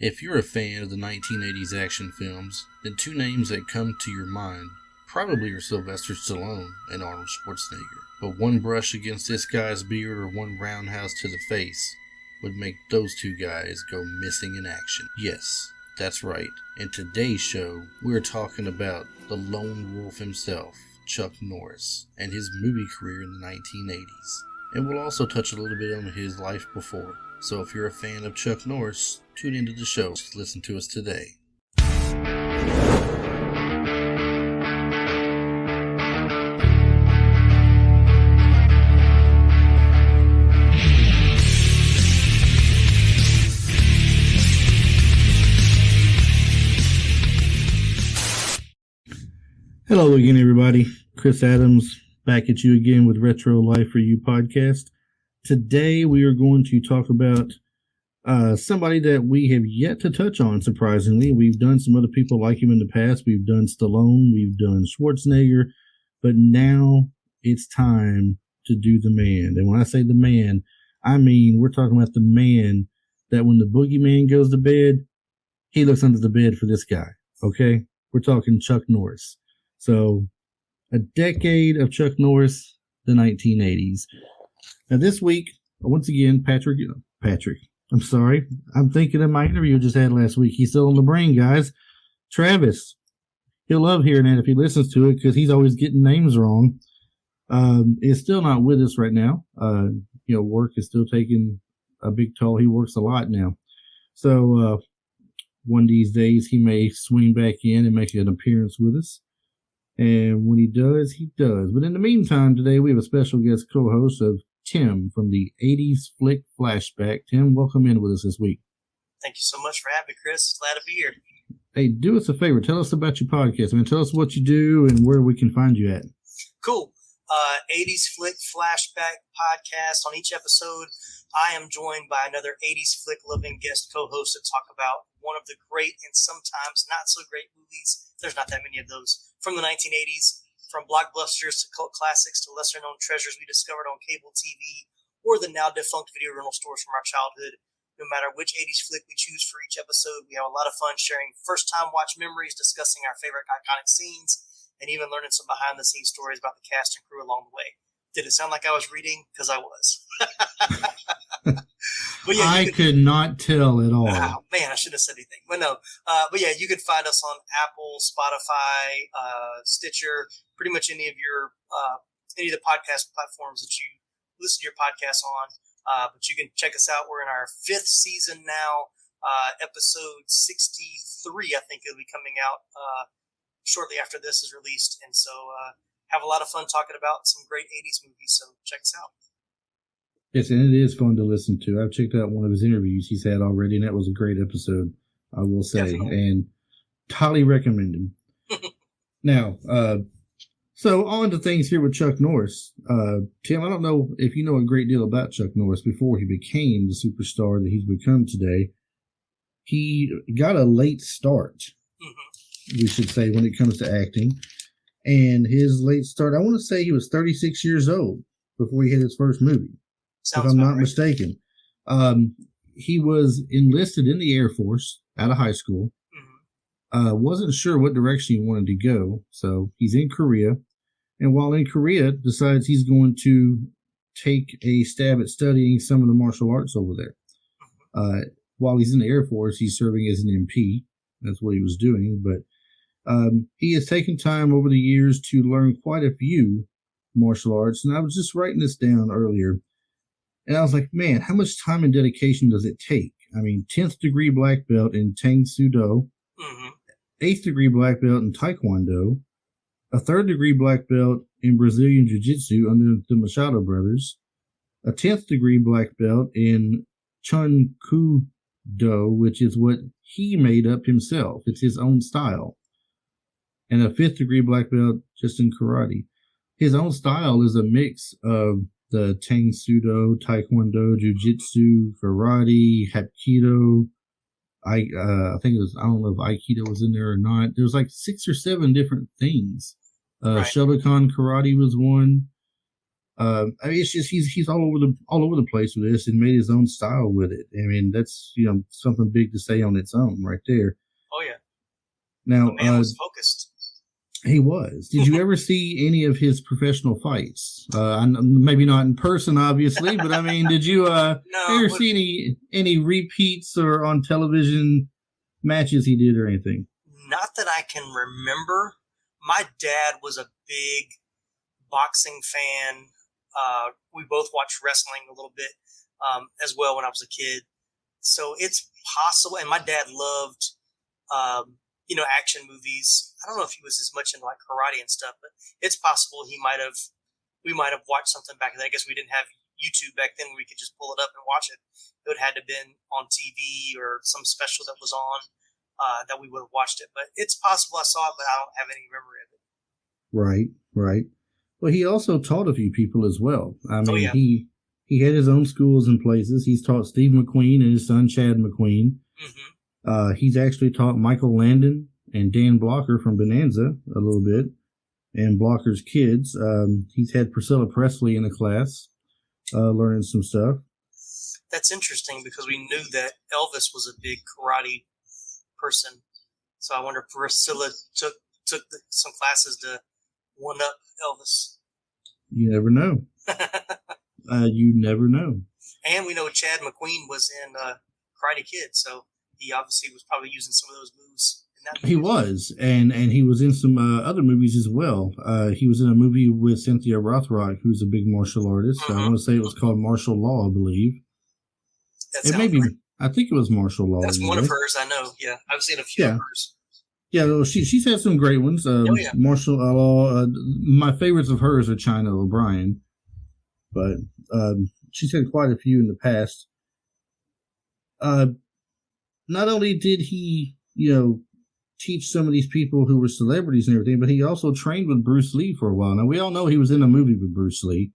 If you're a fan of the 1980s action films, then two names that come to your mind probably are Sylvester Stallone and Arnold Schwarzenegger. But one brush against this guy's beard or one roundhouse to the face would make those two guys go missing in action. Yes, that's right. In today's show, we're talking about the lone wolf himself, Chuck Norris, and his movie career in the 1980s. And we'll also touch a little bit on his life before. So if you're a fan of Chuck Norris, tune into the show to listen to us today. Hello again, everybody. Chris Adams back at you again with Retro Life for You podcast. Today we are going to talk about somebody that we have yet to touch on, surprisingly. We've done some other people like him in the past. We've done Stallone, we've done Schwarzenegger, but now it's time to do the man. And when I say the man, I mean we're talking about the man that when the boogeyman goes to bed, he looks under the bed for this guy, okay? We're talking Chuck Norris. So, a decade of Chuck Norris, the 1980s. Now, this week, once again, Patrick, I'm sorry. I'm thinking of my interview I just had last week. He's still on the brain, guys. Travis. He'll love hearing that if he listens to it because he's always getting names wrong. Is still not with us right now. Work is still taking a big toll. He works a lot now. So, one of these days, he may swing back in and make an appearance with us. And when he does, he does. But in the meantime, today we have a special guest co-host of Tim from the 80s Flick Flashback. Tim, welcome in with us this week. Thank you so much for having me, Chris. Glad to be here. Hey, do us a favor. Tell us about your podcast. Tell us what you do and where we can find you at. Cool. 80s Flick Flashback podcast. On each episode, I am joined by another 80s Flick loving guest co-host to talk about one of the great and sometimes not so great movies. There's not that many of those from the 1980s, from blockbusters to cult classics to lesser known treasures we discovered on cable TV or the now defunct video rental stores from our childhood. No matter which 80s flick we choose for each episode, we have a lot of fun sharing first time watch memories, discussing our favorite iconic scenes, and even learning some behind the scenes stories about the cast and crew along the way. Did it sound like I was reading? Because I was. But yeah, I could not tell at all. Oh, man, I shouldn't have said anything. But no. But yeah, you can find us on Apple, Spotify, Stitcher, pretty much any of the podcast platforms that you listen to your podcasts on. But you can check us out. We're in our 5th season now. Episode 63, I think, it'll be coming out shortly after this is released. And so have a lot of fun talking about some great 80s movies. So check us out. Yes, and it is fun to listen to. I've checked out one of his interviews he's had already, and that was a great episode, I will say. Definitely. And highly recommend him. Now, so on to things here with Chuck Norris. Tim, I don't know if you know a great deal about Chuck Norris before he became the superstar that he's become today. He got a late start, we should say, when it comes to acting. And his late start, I want to say he was 36 years old before he had his first movie. Sounds if I'm not right. mistaken. He was enlisted in the Air Force out of high school. Wasn't sure what direction he wanted to go, so he's in Korea. And while in Korea, decides he's going to take a stab at studying some of the martial arts over there. While he's in the Air Force, he's serving as an MP. That's what he was doing. But he has taken time over the years to learn quite a few martial arts. And I was just writing this down earlier. And I was like, man, how much time and dedication does it take? 10th degree black belt in Tang Soo Do, 8th degree black belt in Taekwondo, a 3rd degree black belt in Brazilian Jiu-Jitsu under the Machado brothers, a 10th degree black belt in Chun Koo Do, which is what he made up himself. It's his own style. And a 5th degree black belt just in karate. His own style is a mix of the Tang Soo Do, Taekwondo, Jiu-Jitsu, karate, Hapkido. I think it was, I don't know if Aikido was in there or not. There was like 6 or 7 different things. Right. Shotokan karate was one. I mean, it's just he's all over the place with this and made his own style with it. I mean, that's something big to say on its own right there. Oh yeah. Now, the man was focused. He was. Did you ever see any of his professional fights? Maybe not in person, obviously, but I mean, did you ever see any repeats or on television matches he did or anything? Not that I can remember. My dad was a big boxing fan. We both watched wrestling a little bit as well when I was a kid. So it's possible. And my dad loved, action movies. I don't know if he was as much into like karate and stuff, but it's possible we might have watched something back then. I guess we didn't have YouTube back then where we could just pull it up and watch it. It would have had to been on TV or some special that was on that we would have watched it. But it's possible I saw it, but I don't have any memory of it. Right. Well, he also taught a few people as well. I mean, he had his own schools and places. He's taught Steve McQueen and his son Chad McQueen. Mm-hmm. He's actually taught Michael Landon and Dan Blocker from Bonanza a little bit, and Blocker's kids. He's had Priscilla Presley in the class, learning some stuff. That's interesting because we knew that Elvis was a big karate person. So I wonder if Priscilla took some classes to one up Elvis. You never know. You never know. And we know Chad McQueen was in Karate Kid, so he obviously was probably using some of those moves in that movie. He was, and he was in some other movies as well. He was in a movie with Cynthia Rothrock, who's a big martial artist. Mm-hmm. I want to say it was called Martial Law, I believe. It may be. Right. I think it was Martial Law. That's one of hers, I know. Yeah, I've seen a few of hers. Yeah, well, she's had some great ones. Martial Law. My favorites of hers are China O'Brien, but she's had quite a few in the past. Not only did he, teach some of these people who were celebrities and everything, but he also trained with Bruce Lee for a while. Now, we all know he was in a movie with Bruce Lee.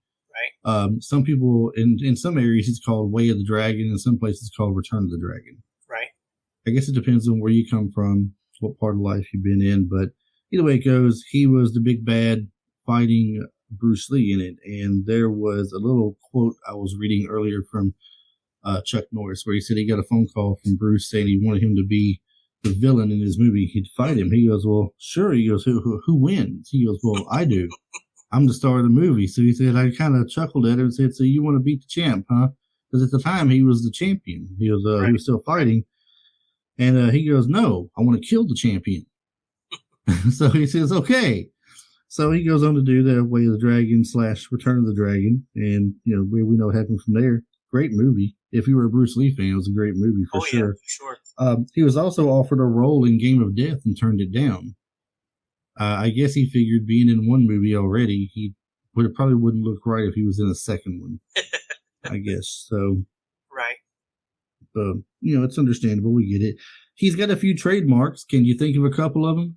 Right. Some people, in some areas, it's called Way of the Dragon. In some places, it's called Return of the Dragon. Right. I guess it depends on where you come from, what part of life you've been in. But either way it goes, he was the big bad fighting Bruce Lee in it. And there was a little quote I was reading earlier from Chuck Norris, where he said he got a phone call from Bruce saying he wanted him to be the villain in his movie. He'd fight him. He goes, well, sure. He goes, who wins? He goes, well, I do. I'm the star of the movie. So he said, I kind of chuckled at him and said, so you want to beat the champ, huh? Because at the time he was the champion. He was he was still fighting. And he goes, no, I want to kill the champion. So he says, okay. So he goes on to do the Way of the Dragon / Return of the Dragon. And, we know what happened from there. Great movie. If you were a Bruce Lee fan, it was a great movie for sure. Yeah, for sure. He was also offered a role in Game of Death and turned it down. I guess he figured being in one movie already, it probably wouldn't look right if he was in a second one. I guess so. Right. It's understandable. We get it. He's got a few trademarks. Can you think of a couple of them?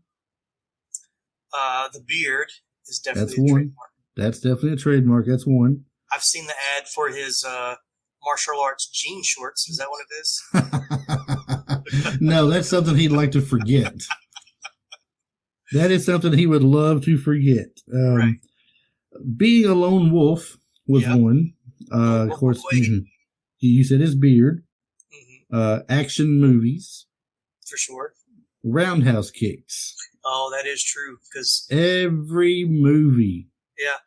The beard is definitely That's one. Trademark. That's definitely a trademark. That's one. I've seen the ad for his martial arts jean shorts. Is that what it is? No, that's something he'd like to forget. That is something he would love to forget. Right. Being a lone wolf was one. Of course, you said his beard. Mm-hmm. Action movies. For sure. Roundhouse kicks. Oh, that is true. Because every movie,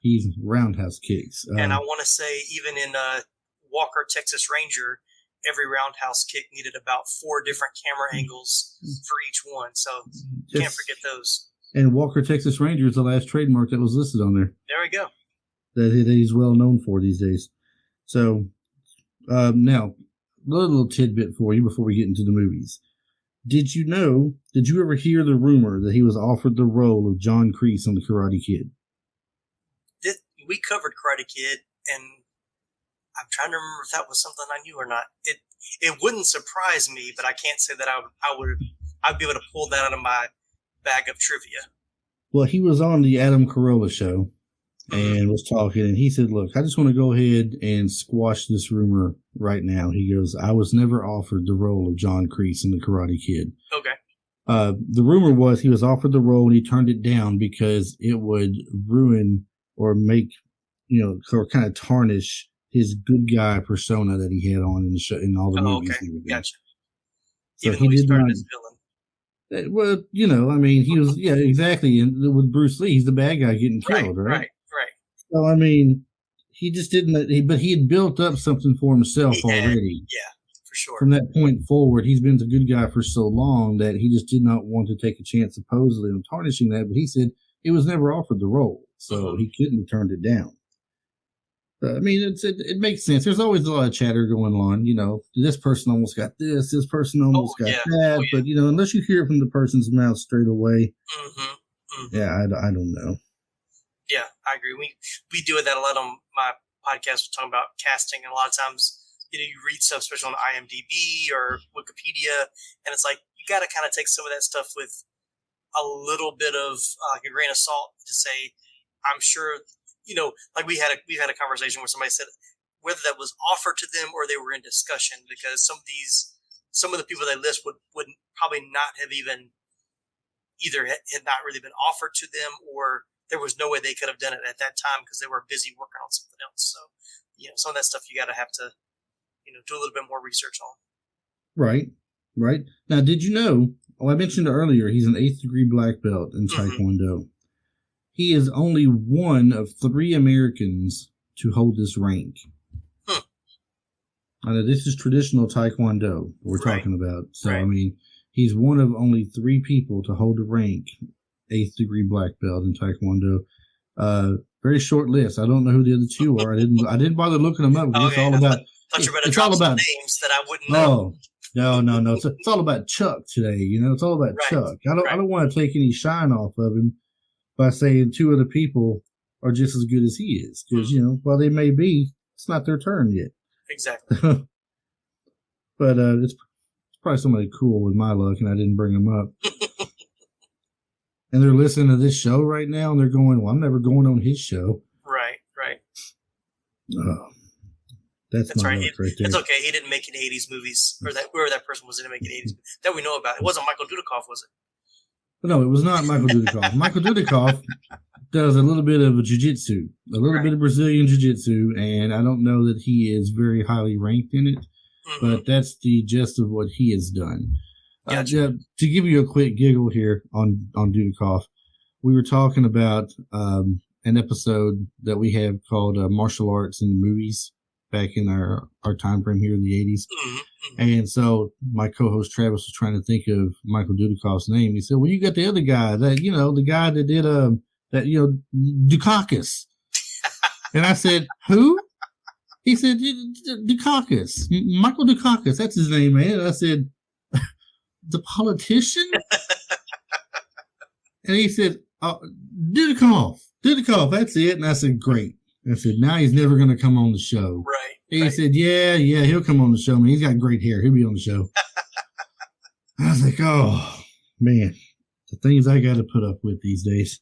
he's roundhouse kicks. And I want to say, even in Walker, Texas Ranger, every roundhouse kick needed about 4 different camera angles for each one. So can't forget those. And Walker, Texas Ranger is the last trademark that was listed on there. There we go. That he's well known for these days. So now, a little tidbit for you before we get into the movies. Did you ever hear the rumor that he was offered the role of John Kreese on The Karate Kid? We covered Karate Kid, and I'm trying to remember if that was something I knew or not. It wouldn't surprise me, but I can't say that I'd be able to pull that out of my bag of trivia. Well, he was on the Adam Carolla show and was talking, and he said, look, I just want to go ahead and squash this rumor right now. He goes, I was never offered the role of John Kreese in The Karate Kid. Okay. The rumor was he was offered the role and he turned it down because it would ruin or make or kind of tarnish his good guy persona that he had on in the show, in all the movies. Okay, gotcha. So Even though he started as a villain. Well, I mean, he was, exactly. And with Bruce Lee, he's the bad guy getting killed, right? Right. So, I mean, he just didn't, but he had built up something for himself already. Yeah, for sure. From that point forward, he's been the good guy for so long that he just did not want to take a chance, supposedly, on tarnishing that. But he said he was never offered the role, so he couldn't have turned it down. I mean, it makes sense. There's always a lot of chatter going on. This person almost got this person almost got that. But, unless you hear it from the person's mouth straight away, I don't know. Yeah, I agree. We do that a lot on my podcast. We're talking about casting, and a lot of times, you read stuff, especially on IMDb or Wikipedia, and it's like you got to kind of take some of that stuff with a little bit of a grain of salt to say, I'm sure. Like we had a conversation where somebody said whether that was offered to them or they were in discussion, because some of the people they list would probably not have even either had not really been offered to them, or there was no way they could have done it at that time because they were busy working on something else. So, some of that stuff you got to have to, do a little bit more research on. Right. Now, did you know, I mentioned earlier, he's an 8th degree black belt in Taekwondo. He is only one of 3 Americans to hold this rank. I know this is traditional Taekwondo we're talking about. So, I mean, he's one of only 3 people to hold the rank, 8th degree black belt in Taekwondo. Very short list. I don't know who the other 2 are. I didn't bother looking them up. It's all about. It's all about names that I wouldn't know. No. It's all about Chuck today. It's all about Chuck. I don't want to take any shine off of him by saying 2 other people are just as good as he is. Because, while they may be, it's not their turn yet. Exactly. But it's probably somebody cool with my luck, and I didn't bring them up. And they're listening to this show right now, and they're going, well, I'm never going on his show. Right. Oh, that's my luck right there. It's okay. He didn't make any 80s movies, or whoever that person was, didn't make any 80s that we know about. It wasn't Michael Dudikoff, was it? No, it was not Michael Dudikoff. Michael Dudikoff does a little bit of jiu-jitsu, a little bit of Brazilian jiu-jitsu, and I don't know that he is very highly ranked in it, but that's the gist of what he has done. Gotcha. To give you a quick giggle here on Dudikoff, we were talking about an episode that we have called Martial Arts in the Movies back in our time frame here in the 80s. And so my co-host Travis was trying to think of Michael Dudikoff's name. He said, well, you got the other guy that, the guy that did, Dukakis. And I said, who? He said, Dukakis. Michael Dukakis. That's his name, man. And I said, the politician? And he said, Dudikoff, that's it. And I said, great. I said, now he's never going to come on the show. Right. He said, yeah, he'll come on the show. Man, he's got great hair. He'll be on the show. I was like, oh, man, the things I got to put up with these days.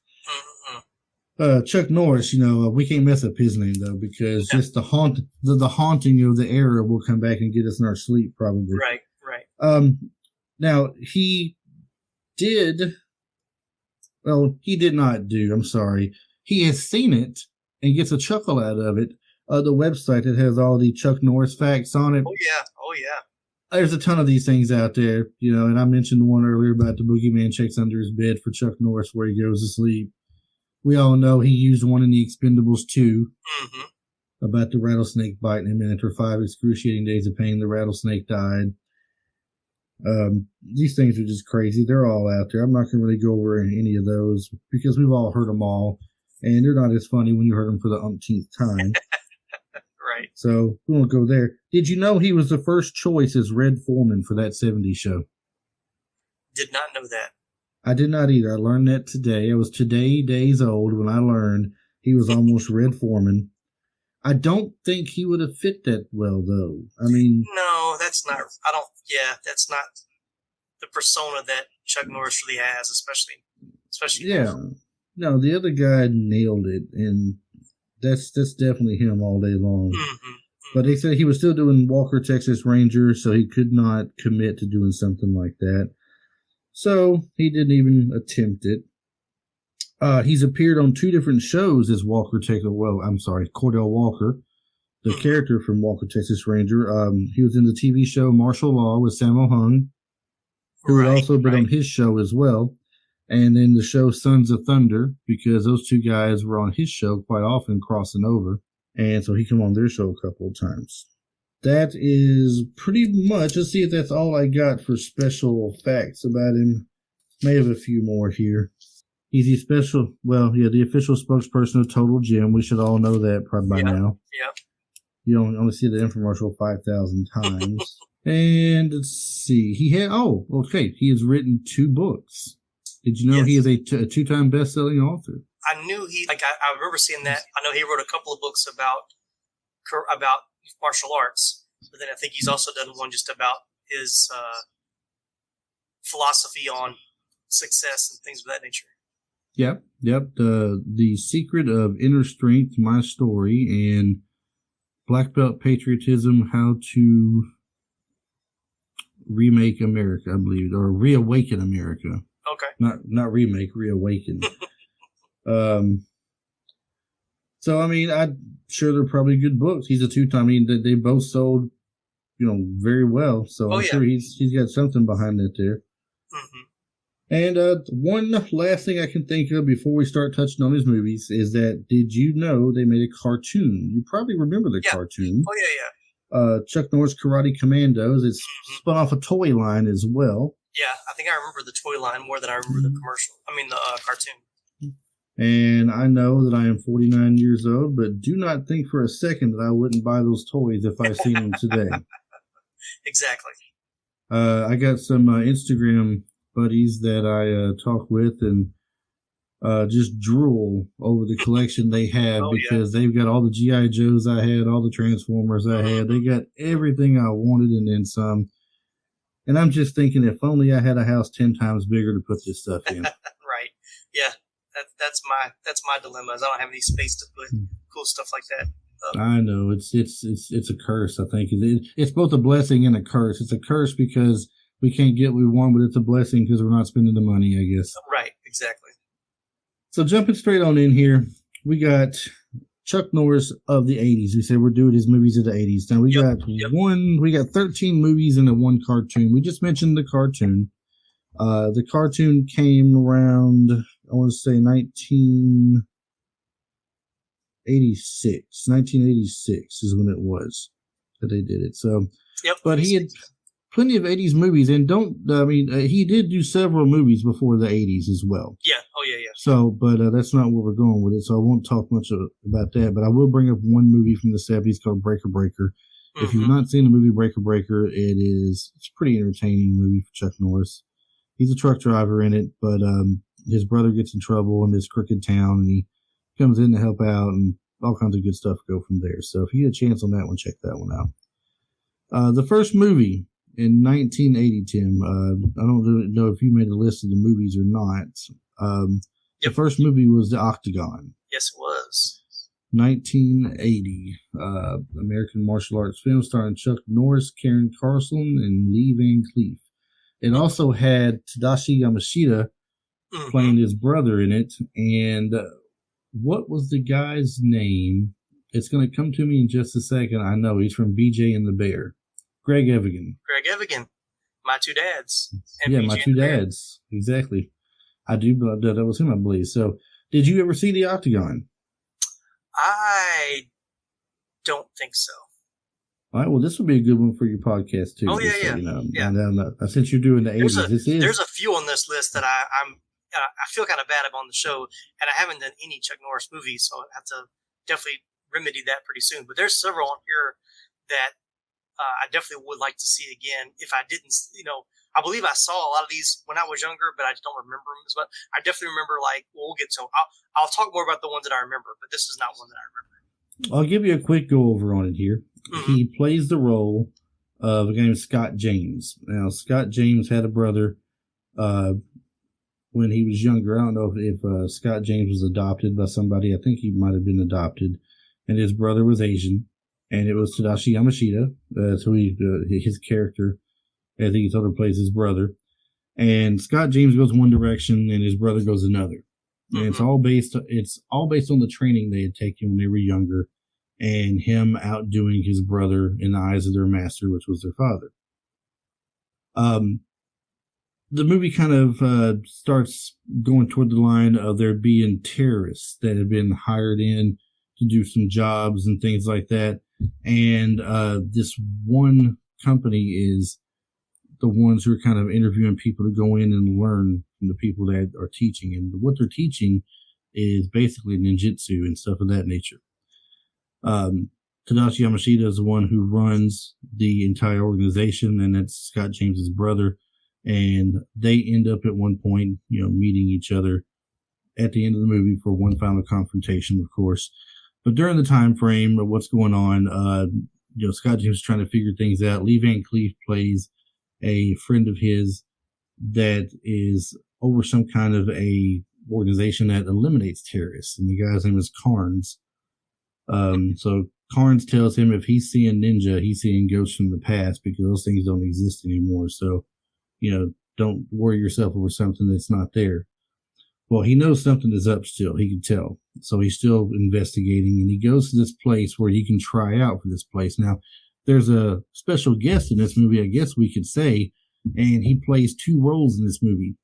Chuck Norris, we can't mess up his name, though, because just the haunting of the era will come back and get us in our sleep, probably. Right. Now, he did not do, I'm sorry. He has seen it and gets a chuckle out of it. The website that has all the Chuck Norris facts on it. Oh, yeah. There's a ton of these things out there, and I mentioned one earlier about the boogeyman checks under his bed for Chuck Norris where he goes to sleep. We all know he used one in the Expendables 2 about the rattlesnake biting him, and after 5 excruciating days of pain, the rattlesnake died. These things are just crazy. They're all out there. I'm not going to really go over any of those because we've all heard them all, and they're not as funny when you heard them for the umpteenth time. Right. So we won't go there. Did you know he was the first choice as Red Foreman for that 70s show? Did not know that. I did not either. I learned that today. I was days old when I learned he was almost Red Foreman. I don't think he would have fit that well, though. I mean... No, that's not the persona that Chuck Norris really has, especially yeah. No, the other guy nailed it, and that's definitely him all day long. But they said he was still doing Walker, Texas Ranger, so he could not commit to doing something like that. So he didn't even attempt it. He's appeared on 2 different shows as Walker Texas. Well, I'm sorry, Cordell Walker, the character from Walker Texas Ranger. He was in the TV show Martial Law with Sammo Hung, who had also been on his show as well. And then the show Sons of Thunder, because those 2 guys were on his show quite often, crossing over. And so he came on their show a couple of times. That is pretty much, let's see if that's all I got for special facts about him. May have a few more here. He's the official spokesperson of Total Gym. We should all know that probably by now. Yeah. You only see the infomercial 5,000 times. And let's see. He has written 2 books. Did you know he is a 2-time best-selling author? I knew I remember seeing that. I know he wrote a couple of books about martial arts, but then I think he's also done one just about his philosophy on success and things of that nature. Yep. The Secret of Inner Strength, My Story, and Black Belt Patriotism, How to Remake America, I believe, or Reawaken America. Okay. Not remake, reawaken. So, I mean, I'm sure they're probably good books. He's a 2-time. I mean, they both sold, very well. So I'm sure he's got something behind that there. Mm-hmm. And one last thing I can think of before we start touching on his movies is that, did you know they made a cartoon? You probably remember the cartoon. Oh, yeah. Chuck Norris Karate Commandos. It's spun off a toy line as well. Yeah, I think I remember the toy line more than I remember the cartoon. And I know that I am 49 years old, but do not think for a second that I wouldn't buy those toys if I seen them today. Exactly. I got some Instagram buddies that I talk with and just drool over the collection they have because they've got all the G.I. Joes I had, all the Transformers I had. They got everything I wanted and then some. And I'm just thinking, if only I had a house 10 times bigger to put this stuff in. Right. Yeah. That's my dilemma. Is I don't have any space to put cool stuff like that up. I know it's a curse. I think it's both a blessing and a curse. It's a curse because we can't get what we want, but it's a blessing because we're not spending the money, I guess. Right. Exactly. So jumping straight on in here, we got Chuck Norris of the 80s. We said we're doing his movies of the 80s. Now we got 13 movies and 1 cartoon. We just mentioned the cartoon. The cartoon came around, I want to say 1986. 1986 is when it was that they did it. So, but he had plenty of 80s movies, and he did do several movies before the 80s as well. Yeah. Oh, yeah. So, but that's not where we're going with it, so I won't talk much about that, but I will bring up one movie from the 70s called Breaker Breaker. Mm-hmm. If you've not seen the movie Breaker Breaker, it's a pretty entertaining movie for Chuck Norris. He's a truck driver in it, but his brother gets in trouble in this crooked town, and he comes in to help out, and all kinds of good stuff go from there. So if you get a chance on that one, check that one out. The first movie in 1980, Tim, I don't know if you made a list of the movies or not. The first movie was The Octagon. Yes, it was. 1980, American martial arts film starring Chuck Norris, Karen Carson, and Lee Van Cleef. It also had Tadashi Yamashita playing his brother in it. And what was the guy's name? It's going to come to me in just a second. I know he's from BJ and the Bear. Greg Evigan. My 2 dads. Yeah, my 2 dads. Exactly. I do. That was him, I believe. So, did you ever see The Octagon? I don't think so. All right. Well, this would be a good one for your podcast too. Oh yeah. So, since you're doing the 80s, there's a few on this list that I feel kind of bad about on the show, and I haven't done any Chuck Norris movies, so I have to definitely remedy that pretty soon. But there's several on here that I definitely would like to see again. If I didn't, I believe I saw a lot of these when I was younger, but I just don't remember them as much. I definitely remember, we'll get to. I'll talk more about the ones that I remember, but this is not one that I remember. I'll give you a quick go over on it here. Mm-hmm. He plays the role of a guy named Scott James. Now, Scott James had a brother when he was younger. I don't know if Scott James was adopted by somebody. I think he might have been adopted. And his brother was Asian. And it was Tadashi Yamashita. That's who his character, I think he told him, plays his brother. And Scott James goes one direction and his brother goes another. And it's all based on the training they had taken when they were younger, and him outdoing his brother in the eyes of their master, which was their father. The movie kind of starts going toward the line of there being terrorists that have been hired in to do some jobs and things like that. And this one company is the ones who are kind of interviewing people to go in and learn from the people that are teaching. And what they're teaching is basically ninjutsu and stuff of that nature. Tadashi Yamashita is the one who runs the entire organization, and that's Scott James's brother. And they end up at one point, meeting each other at the end of the movie for one final confrontation, of course. But during the time frame of what's going on, Scott James is trying to figure things out. Lee Van Cleef plays a friend of his that is over some kind of a organization that eliminates terrorists, and the guy's name is Carnes. So Carnes tells him if he's seeing ninja, he's seeing ghosts from the past because those things don't exist anymore. So, don't worry yourself over something that's not there. Well, he knows something is up still. He can tell. So he's still investigating, and he goes to this place where he can try out for this place. Now, there's a special guest in this movie, I guess we could say, and he plays two roles in this movie.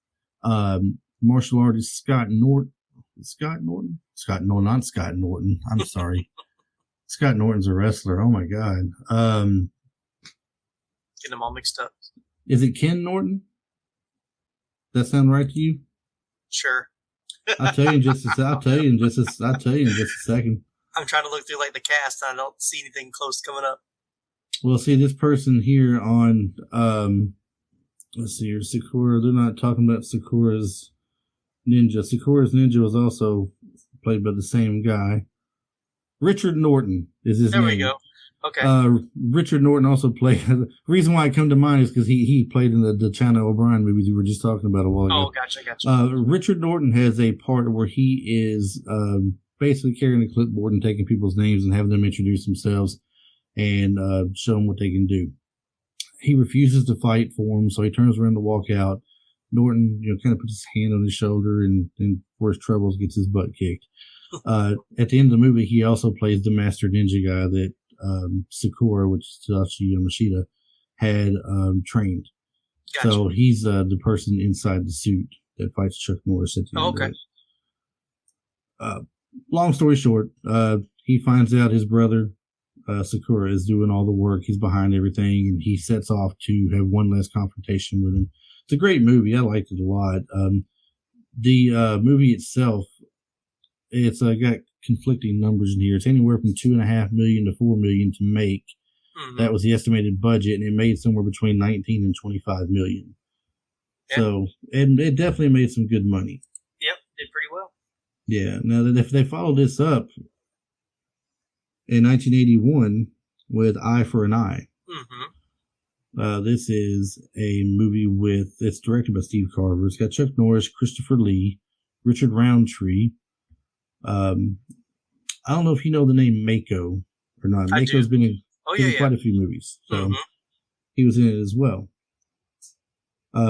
Martial artist Scott Norton. Not Scott Norton. I'm sorry. Scott Norton's a wrestler. Oh my God. Getting them all mixed up. Is it Ken Norton? Does that sound right to you? Sure. I'll tell you in just a second. I'm trying to look through the cast, and I don't see anything close coming up. Well, see, this person here on let's see here, Sakura. They're not talking about Sakura's ninja. Sakura's ninja was also played by the same guy. Richard Norton is his name. There we go. Okay. Richard Norton also played. The reason why I come to mind is because he played in the China O'Brien movies we were just talking about a while ago. Oh, gotcha. Richard Norton has a part where he is basically carrying a clipboard and taking people's names and having them introduce themselves and show them what they can do. He refuses to fight for him, so he turns around to walk out. Norton, kind of puts his hand on his shoulder and for his troubles gets his butt kicked. At the end of the movie, he also plays the master ninja guy that Sakura, which is Tadashi Yamashita, had trained. Gotcha. So he's the person inside the suit that fights Chuck Norris at the end. Okay. Long story short, he finds out his brother Sakura is doing all the work. He's behind everything, and he sets off to have one last confrontation with him. It's a great movie. I liked it a lot. The movie itself, it's got conflicting numbers in here. It's anywhere from $2.5 million to $4 million to make. Mm-hmm. That was the estimated budget, and it made somewhere between 19 and 25 million. Yeah. So, and it definitely made some good money. Yep, did pretty well. Yeah. Now, if they follow this up in 1981 with Eye for an Eye, mm-hmm. This is a movie it's directed by Steve Carver. It's got Chuck Norris, Christopher Lee, Richard Roundtree. I don't know if you know the name Mako or not. Mako's been in quite a few movies, so mm-hmm. he was in it as well.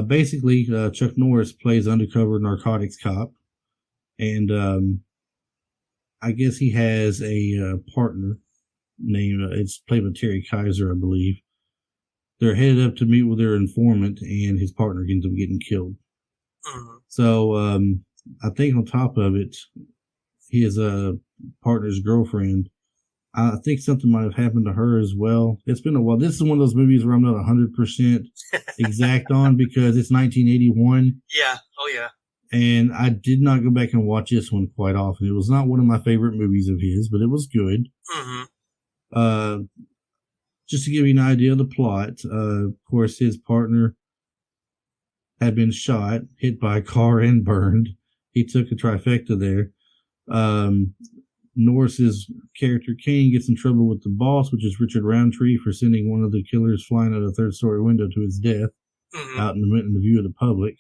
Basically, Chuck Norris plays undercover narcotics cop, and I guess he has a partner named, it's played by Terry Kaiser, I believe. They're headed up to meet with their informant, and his partner ends up getting killed. Mm-hmm. So I think on top of it, his partner's girlfriend, I think something might have happened to her as well. It's been a while. This is one of those movies where I'm not 100% exact on because it's 1981. Yeah. Oh, yeah. And I did not go back and watch this one quite often. It was not one of my favorite movies of his, but it was good. Mm-hmm. Just to give you an idea of the plot, of course, his partner had been shot, hit by a car, and burned. He took a trifecta there. Norris's character Kane gets in trouble with the boss, which is Richard Roundtree, for sending one of the killers flying out a third-story window to his death, mm-hmm. out in the view of the public.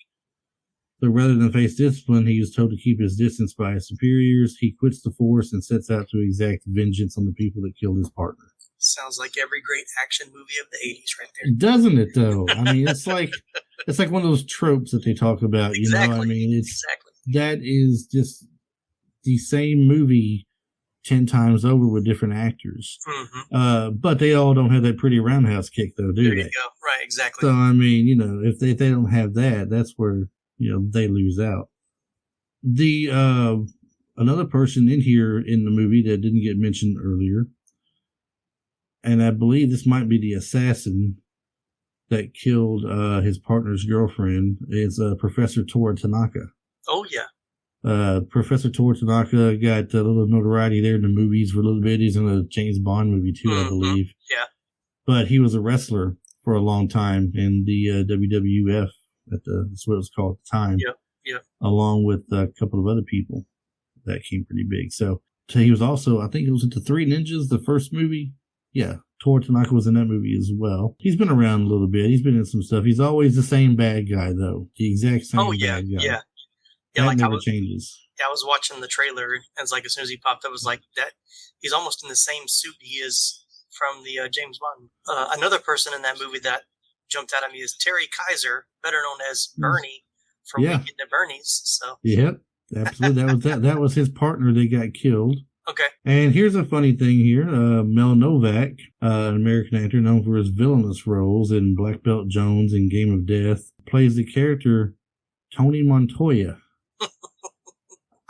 So rather than face discipline, he is told to keep his distance by his superiors. He quits the force and sets out to exact vengeance on the people that killed his partner. Sounds like every great action movie of the 80s right there. Doesn't it, though? I mean, it's like one of those tropes that they talk about, Exactly. you know? I mean, exactly. That is just the same movie 10 times over with different actors. But they all don't have that pretty roundhouse kick, though, do there they? you go. Right, exactly. So, I mean, if they don't have that, that's where, they lose out. The another person in here in the movie that didn't get mentioned earlier, and I believe this might be the assassin that killed his partner's girlfriend, is Professor Tora Tanaka. Oh, yeah. Professor Tora Tanaka got a little notoriety there in the movies for a little bit. He's in a James Bond movie too, I believe. Yeah. But he was a wrestler for a long time in the WWF. That's what it was called at the time. Yeah. Along with a couple of other people that came pretty big. So he was also, I think it was at the Three Ninjas, the first movie. Yeah. Tora Tanaka was in that movie as well. He's been around a little bit. He's been in some stuff. He's always the same bad guy, though. The exact same bad guy. Yeah. That like never changes. Yeah, I was watching the trailer, and it's like as soon as he popped up, it was like that. He's almost in the same suit he is from the James Bond. Another person in that movie that jumped out at me is Terry Kaiser, better known as Bernie from Weekend at Bernie's. So. Yep, absolutely. That was his partner that got killed. Okay. And here's a funny thing here. Mel Novak, an American actor known for his villainous roles in Black Belt Jones and Game of Death, plays the character Tony Montoya.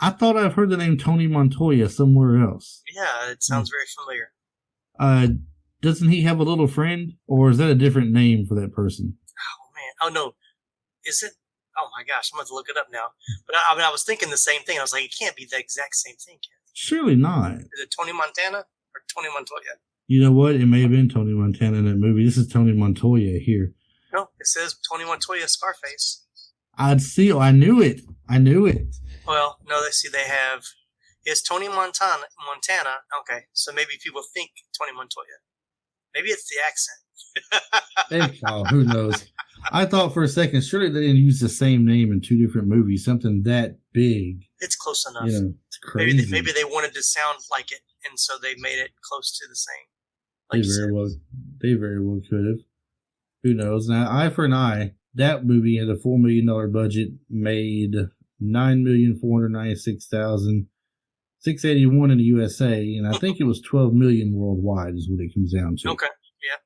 I thought I've heard the name Tony Montoya somewhere else. Yeah, it sounds very familiar. Doesn't he have a little friend, or is that a different name for that person? Oh, man. Oh, no. Is it? Oh, my gosh. I'm going to look it up now. But I was thinking the same thing. I was like, it can't be the exact same thing, kid. Surely not. Is it Tony Montana or Tony Montoya? You know what? It may have been Tony Montana in that movie. This is Tony Montoya here. No, it says Tony Montoya Scarface. I knew it. Well, no, they have. It's Tony Montana. Okay, so maybe people think Tony Montoya. Maybe it's the accent. Oh, who knows? I thought for a second, surely they didn't use the same name in two different movies, something that big. It's close enough. It's crazy. Maybe they wanted to sound like it, and so they made it close to the same. Like they very well could have. Who knows? Now, Eye for an Eye, that movie had a $4 million budget, made $9,496,681 in the USA, and I think it was $12 million worldwide is what it comes down to. Okay, yeah.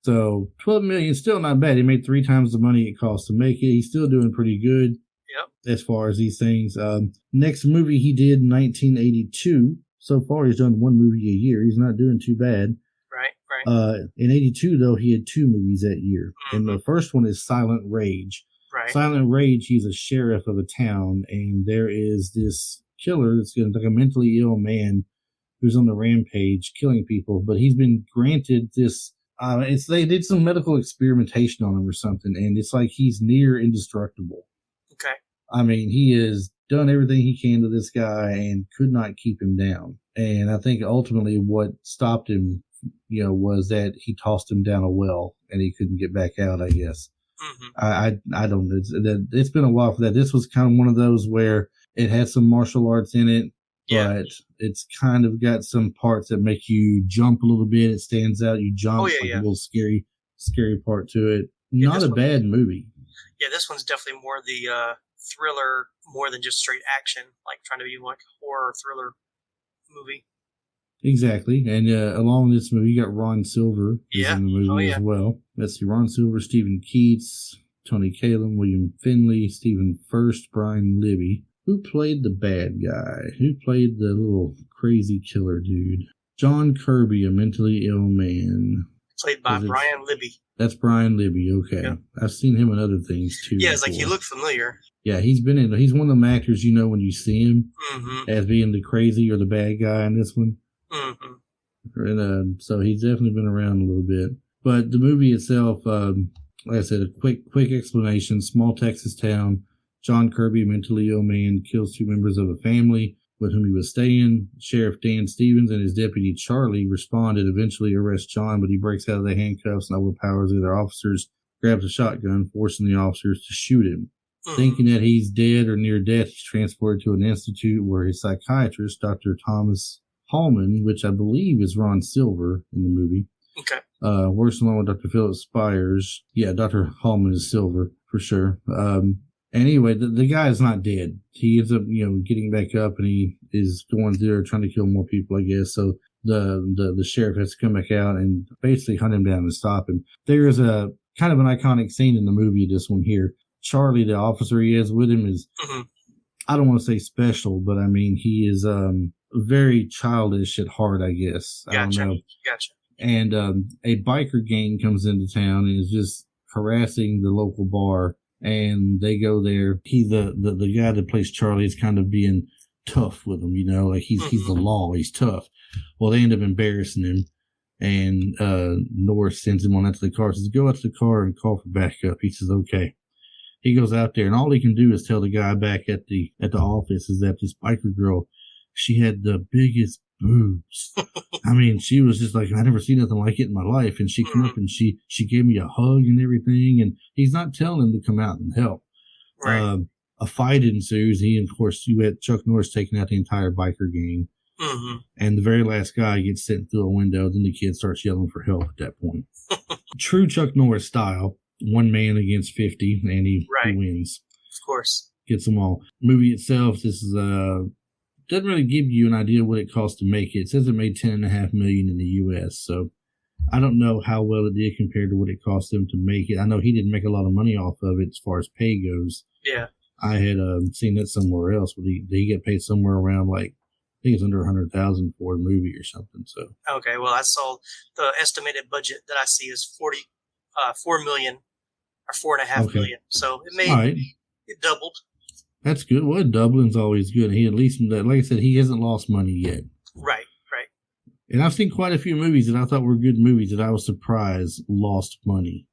So $12 million, still not bad. He made 3 times the money it cost to make it. He's still doing pretty good. Yep. As far as these things. Next movie he did in 1982. So far he's done 1 movie a year. He's not doing too bad. Right. In 82 though, he had 2 movies that year. And the first one is Silent Rage. Right. Silent Rage, he's a sheriff of a town, and there is this killer that's like a mentally ill man who's on the rampage killing people, but he's been granted this they did some medical experimentation on him or something, and it's like he's near indestructible. Okay. I mean, he has done everything he can to this guy and could not keep him down. And I think ultimately what stopped him, was that he tossed him down a well and he couldn't get back out, I guess. I don't know. It's been a while for that. This was kind of one of those where it had some martial arts in it, but it's kind of got some parts that make you jump a little bit. It stands out. You jump, a little scary part to it. Not a bad movie. Yeah, this one's definitely more the thriller, more than just straight action, like trying to be like a horror thriller movie. Exactly. And along with this movie, you got Ron Silver is in the movie as well. Let's see, Ron Silver, Stephen Keats, Tony Kalem, William Finley, Stephen First, Brian Libby. Who played the bad guy? Who played the little crazy killer dude? John Kirby, a mentally ill man. Played by Brian Libby. That's Brian Libby, okay. Yeah. I've seen him in other things too. Yeah, it's like he looked familiar. Yeah, he's one of them actors when you see him as being the crazy or the bad guy in this one. And so he's definitely been around a little bit. But the movie itself, like I said, a quick explanation. Small Texas town. John Kirby, a mentally ill man, kills 2 members of a family with whom he was staying. Sheriff Dan Stevens and his deputy Charlie respond and eventually arrest John, but he breaks out of the handcuffs and overpowers the other officers, grabs a shotgun, forcing the officers to shoot him. Thinking that he's dead or near death, he's transported to an institute where his psychiatrist, Dr. Thomas Hallman, which I believe is Ron Silver in the movie, works along with Dr. Philip Spires. Yeah, Dr. Hallman is Silver for sure. Anyway, the guy is not dead. He ends up, getting back up, and he is going through there trying to kill more people, I guess. So the sheriff has to come back out and basically hunt him down and stop him. There is a kind of an iconic scene in the movie, this one here. Charlie, the officer he is with him, is, I don't want to say special, but I mean, he is very childish at heart, I guess. Gotcha. I don't know. Gotcha. And a biker gang comes into town and is just harassing the local bar. And they go there. The guy that plays Charlie is kind of being tough with him, like he's the law. He's tough. Well, they end up embarrassing him, and Norris sends him on out to the car. Says, "Go out to the car and call for backup." He says, "Okay." He goes out there, and all he can do is tell the guy back at the office is that this biker girl, she had the biggest boobs. I mean, she was just like, I never seen nothing like it in my life. And she came up and she gave me a hug and everything. And he's not telling him to come out and help. Right. A fight ensues. You had Chuck Norris taking out the entire biker gang. And the very last guy gets sent through a window. Then the kid starts yelling for help at that point. True Chuck Norris style. One man against 50, and he wins. Of course. Gets them all. Movie itself, this is doesn't really give you an idea what it cost to make it. It says it made $10.5 million in the U.S., so I don't know how well it did compared to what it cost them to make it. I know he didn't make a lot of money off of it as far as pay goes. Yeah. I had seen that somewhere else, but he get paid somewhere around I think it's under $100,000 for a movie or something. So okay, well, I saw the estimated budget that I see is $4 million or $4.5 million. So it doubled. That's good. Well, doubling's always good. He at least, like I said, he hasn't lost money yet. Right. And I've seen quite a few movies that I thought were good movies that I was surprised lost money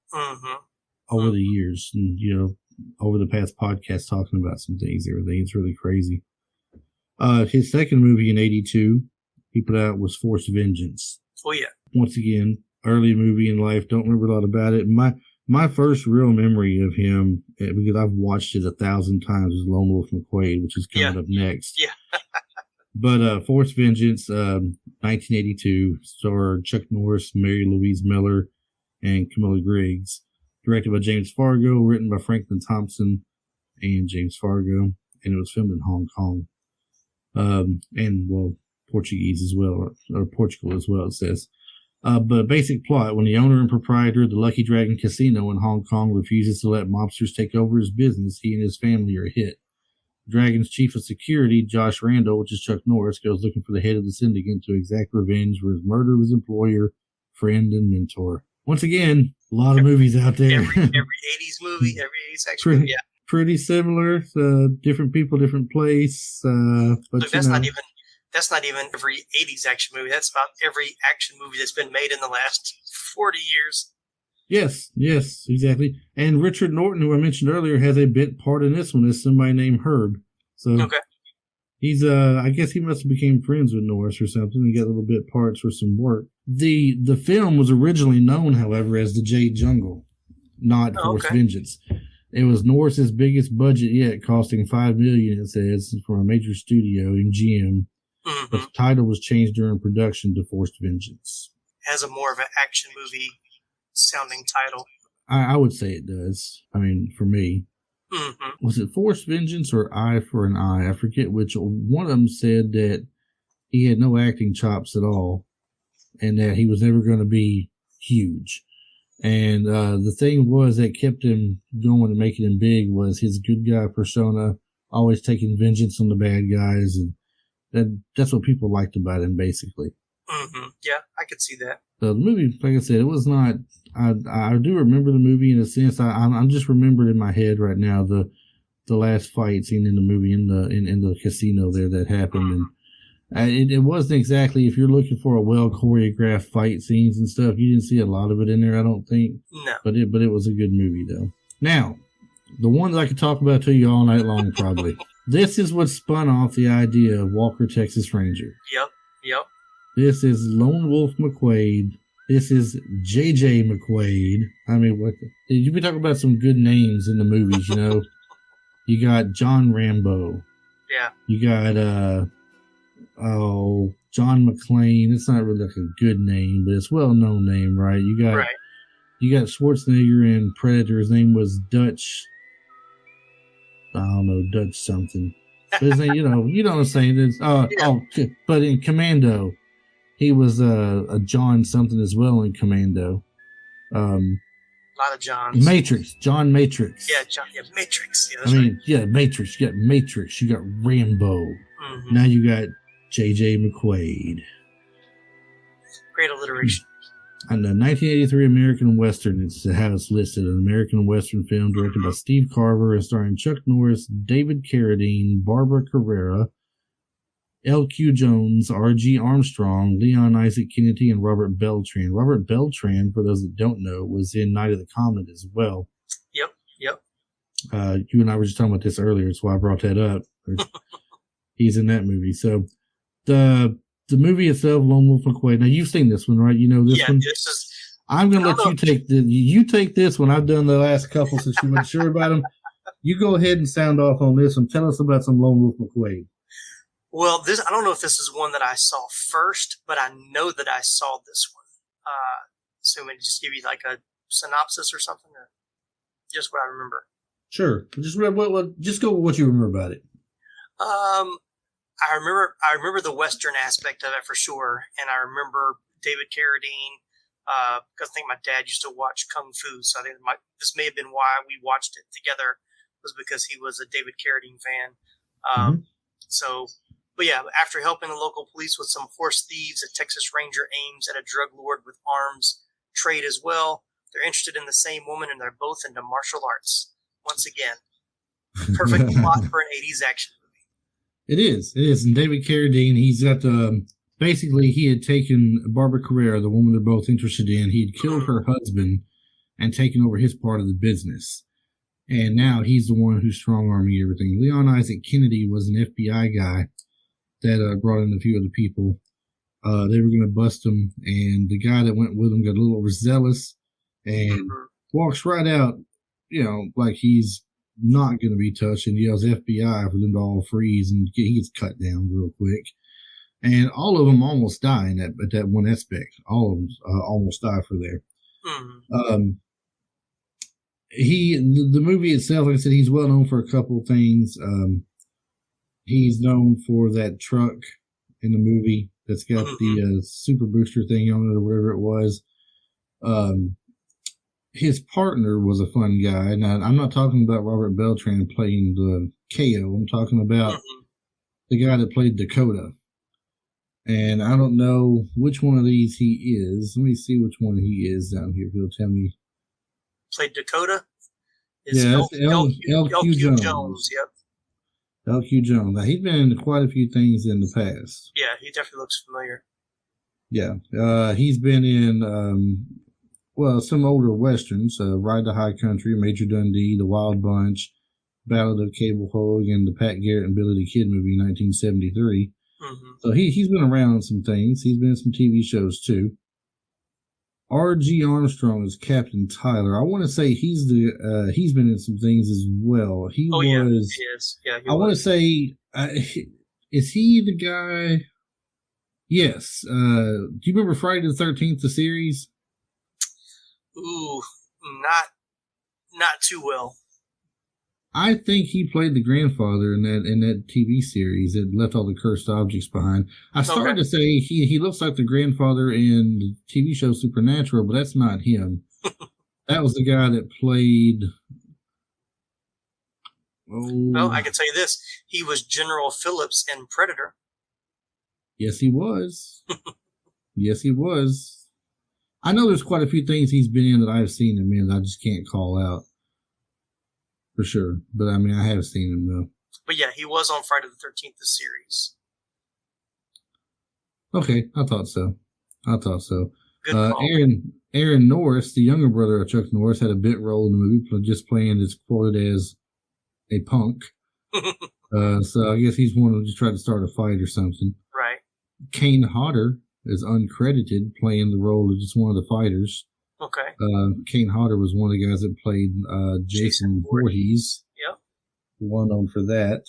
over the years. And, over the past podcast talking about some things, everything. It's really crazy. His second movie in 1982 he put out was Force Vengeance. Oh, yeah. Once again, early movie in life. Don't remember a lot about it. My first real memory of him, because I've watched it 1,000 times, is Lone Wolf McQuade, which is coming up next. Yeah. But Force Vengeance, 1982, starred Chuck Norris, Mary Louise Miller, and Camilla Griggs. Directed by James Fargo, written by Franklin Thompson and James Fargo, and it was filmed in Hong Kong. And Portuguese as well, or Portugal as well, it says. But basic plot, when the owner and proprietor of the Lucky Dragon Casino in Hong Kong refuses to let mobsters take over his business, he and his family are hit. Dragon's chief of security, Josh Randall, which is Chuck Norris, goes looking for the head of the syndicate to exact revenge for his murder of his employer, friend, and mentor. Once again, a lot of movies out there. Every 80s movie, every 80s action movie, yeah. Pretty similar, different people, different place. But look, that's not even every 80s action movie. That's about every action movie that's been made in the last 40 years. Yes, exactly. And Richard Norton, who I mentioned earlier, has a bit part in this one as somebody named Herb. So he's, I guess he must have became friends with Norris or something. He got little bit parts for some work. The film was originally known, however, as The Jade Jungle, not Force Vengeance. It was Norris's biggest budget yet, costing $5 million, it says, from a major studio in GM. But the title was changed during production to Force Vengeance. Has a more of an action movie sounding title. I would say it does. I mean, for me. Was it Force Vengeance or Eye for an Eye? I forget which. One of them said that he had no acting chops at all and that he was never going to be huge. And the thing was that kept him going and making him big was his good guy persona, always taking vengeance on the bad guys, and that's what people liked about him, basically. Yeah, I could see that. So the movie, like I said, it was not. I do remember the movie in a sense. I'm just remembered in my head right now the last fight scene in the movie in the casino there that happened, and it wasn't exactly, if you're looking for a well choreographed fight scenes and stuff, you didn't see a lot of it in there, I don't think. No. But it was a good movie though. Now, the ones I could talk about to you all night long probably. This is what spun off the idea of Walker, Texas Ranger. Yep. This is Lone Wolf McQuade. This is J.J. McQuade. I mean, you be talking about some good names in the movies, you know. You got John Rambo. Yeah. You got, John McClane. It's not really like a good name, but it's a well-known name, right? You got Schwarzenegger in Predator. His name was Dutch. I don't know, Dutch something. But his name, you know what I'm saying. It's, but in Commando, he was a John something as well in Commando. A lot of Johns. Matrix, John Matrix. Yeah, John. Yeah, Matrix. Yeah, that's right. Yeah, Matrix. You got Matrix. You got Rambo. Mm-hmm. Now you got J.J. McQuade. Great alliteration. And the 1983 American Western, it's how it's listed, an American Western film directed by Steve Carver and starring Chuck Norris, David Carradine, Barbara Carrera, L.Q. Jones, R.G. Armstrong, Leon Isaac Kennedy, and Robert Beltran. Robert Beltran, for those that don't know, was in Night of the Comet as well. Yep. You and I were just talking about this earlier, that's why I brought that up. He's in that movie. So the movie itself, Lone Wolf McQuade. Now you've seen this one, right? You know this one. This is. I'm gonna let you take this one. I've done the last couple since you weren't sure about them. You go ahead and sound off on this one. Tell us about some Lone Wolf McQuade. Well, I don't know if this is one that I saw first, but I know that I saw this one. So maybe just give you like a synopsis or something, or just what I remember. Sure. Just go with what you remember about it. I remember the Western aspect of it for sure, and I remember David Carradine because I think my dad used to watch Kung Fu, so I think this may have been why we watched it together, was because he was a David Carradine fan. So, but yeah, after helping the local police with some horse thieves, a Texas Ranger aims at a drug lord with arms trade as well. They're interested in the same woman, and they're both into martial arts. Once again, perfect plot for an 80s action movie. It is. And David Carradine, he's got basically he had taken Barbara Carrera, the woman they're both interested in. He had killed her husband and taken over his part of the business. And now he's the one who's strong-arming everything. Leon Isaac Kennedy was an FBI guy that brought in a few other people. They were going to bust him, and the guy that went with him got a little overzealous and walks right out, like he's not going to be touched, and yells FBI for them to all freeze, and he gets cut down real quick. And all of them almost die in that one aspect. All of them almost die for there. The movie itself, like I said, he's well known for a couple of things. He's known for that truck in the movie that's got the super booster thing on it or whatever it was. His partner was a fun guy. Now, I'm not talking about Robert Beltran playing the KO. I'm talking about the guy that played Dakota. And I don't know which one of these he is. Let me see which one he is down here. If he'll tell me. Played Dakota? Yeah, L.Q. Jones. Yep. L.Q. Jones. Now, he's been in quite a few things in the past. Yeah, he definitely looks familiar. Yeah. He's been in, some older westerns. Ride the High Country, Major Dundee, The Wild Bunch, Ballad of Cable Hogue, and the Pat Garrett and Billy the Kid movie in 1973. So he's been around in some things. He's been in some TV shows, too. R.G. Armstrong is Captain Tyler. I want to say he's been in some things as well. He is. Yeah, I want to say, is he the guy? Yes. Do you remember Friday the 13th, the series? Ooh, not too well. I think he played the grandfather in that TV series that left all the cursed objects behind. I started to say he looks like the grandfather in the TV show Supernatural, but that's not him. That was the guy that played. Well, I can tell you this: he was General Phillips in Predator. Yes, he was. Yes, he was. I know there's quite a few things he's been in that I've seen him in that I just can't call out. For sure. But, I mean, I have seen him, though. But, yeah, he was on Friday the 13th, the series. Okay, I thought so. Good call. Aaron Norris, the younger brother of Chuck Norris, had a bit role in the movie, just playing is quoted as a punk. So I guess he's one who just tried to start a fight or something. Right. Kane Hodder is uncredited, playing the role of just one of the fighters. Okay. Kane Hodder was one of the guys that played Jason Voorhees. Yep. Well known for that.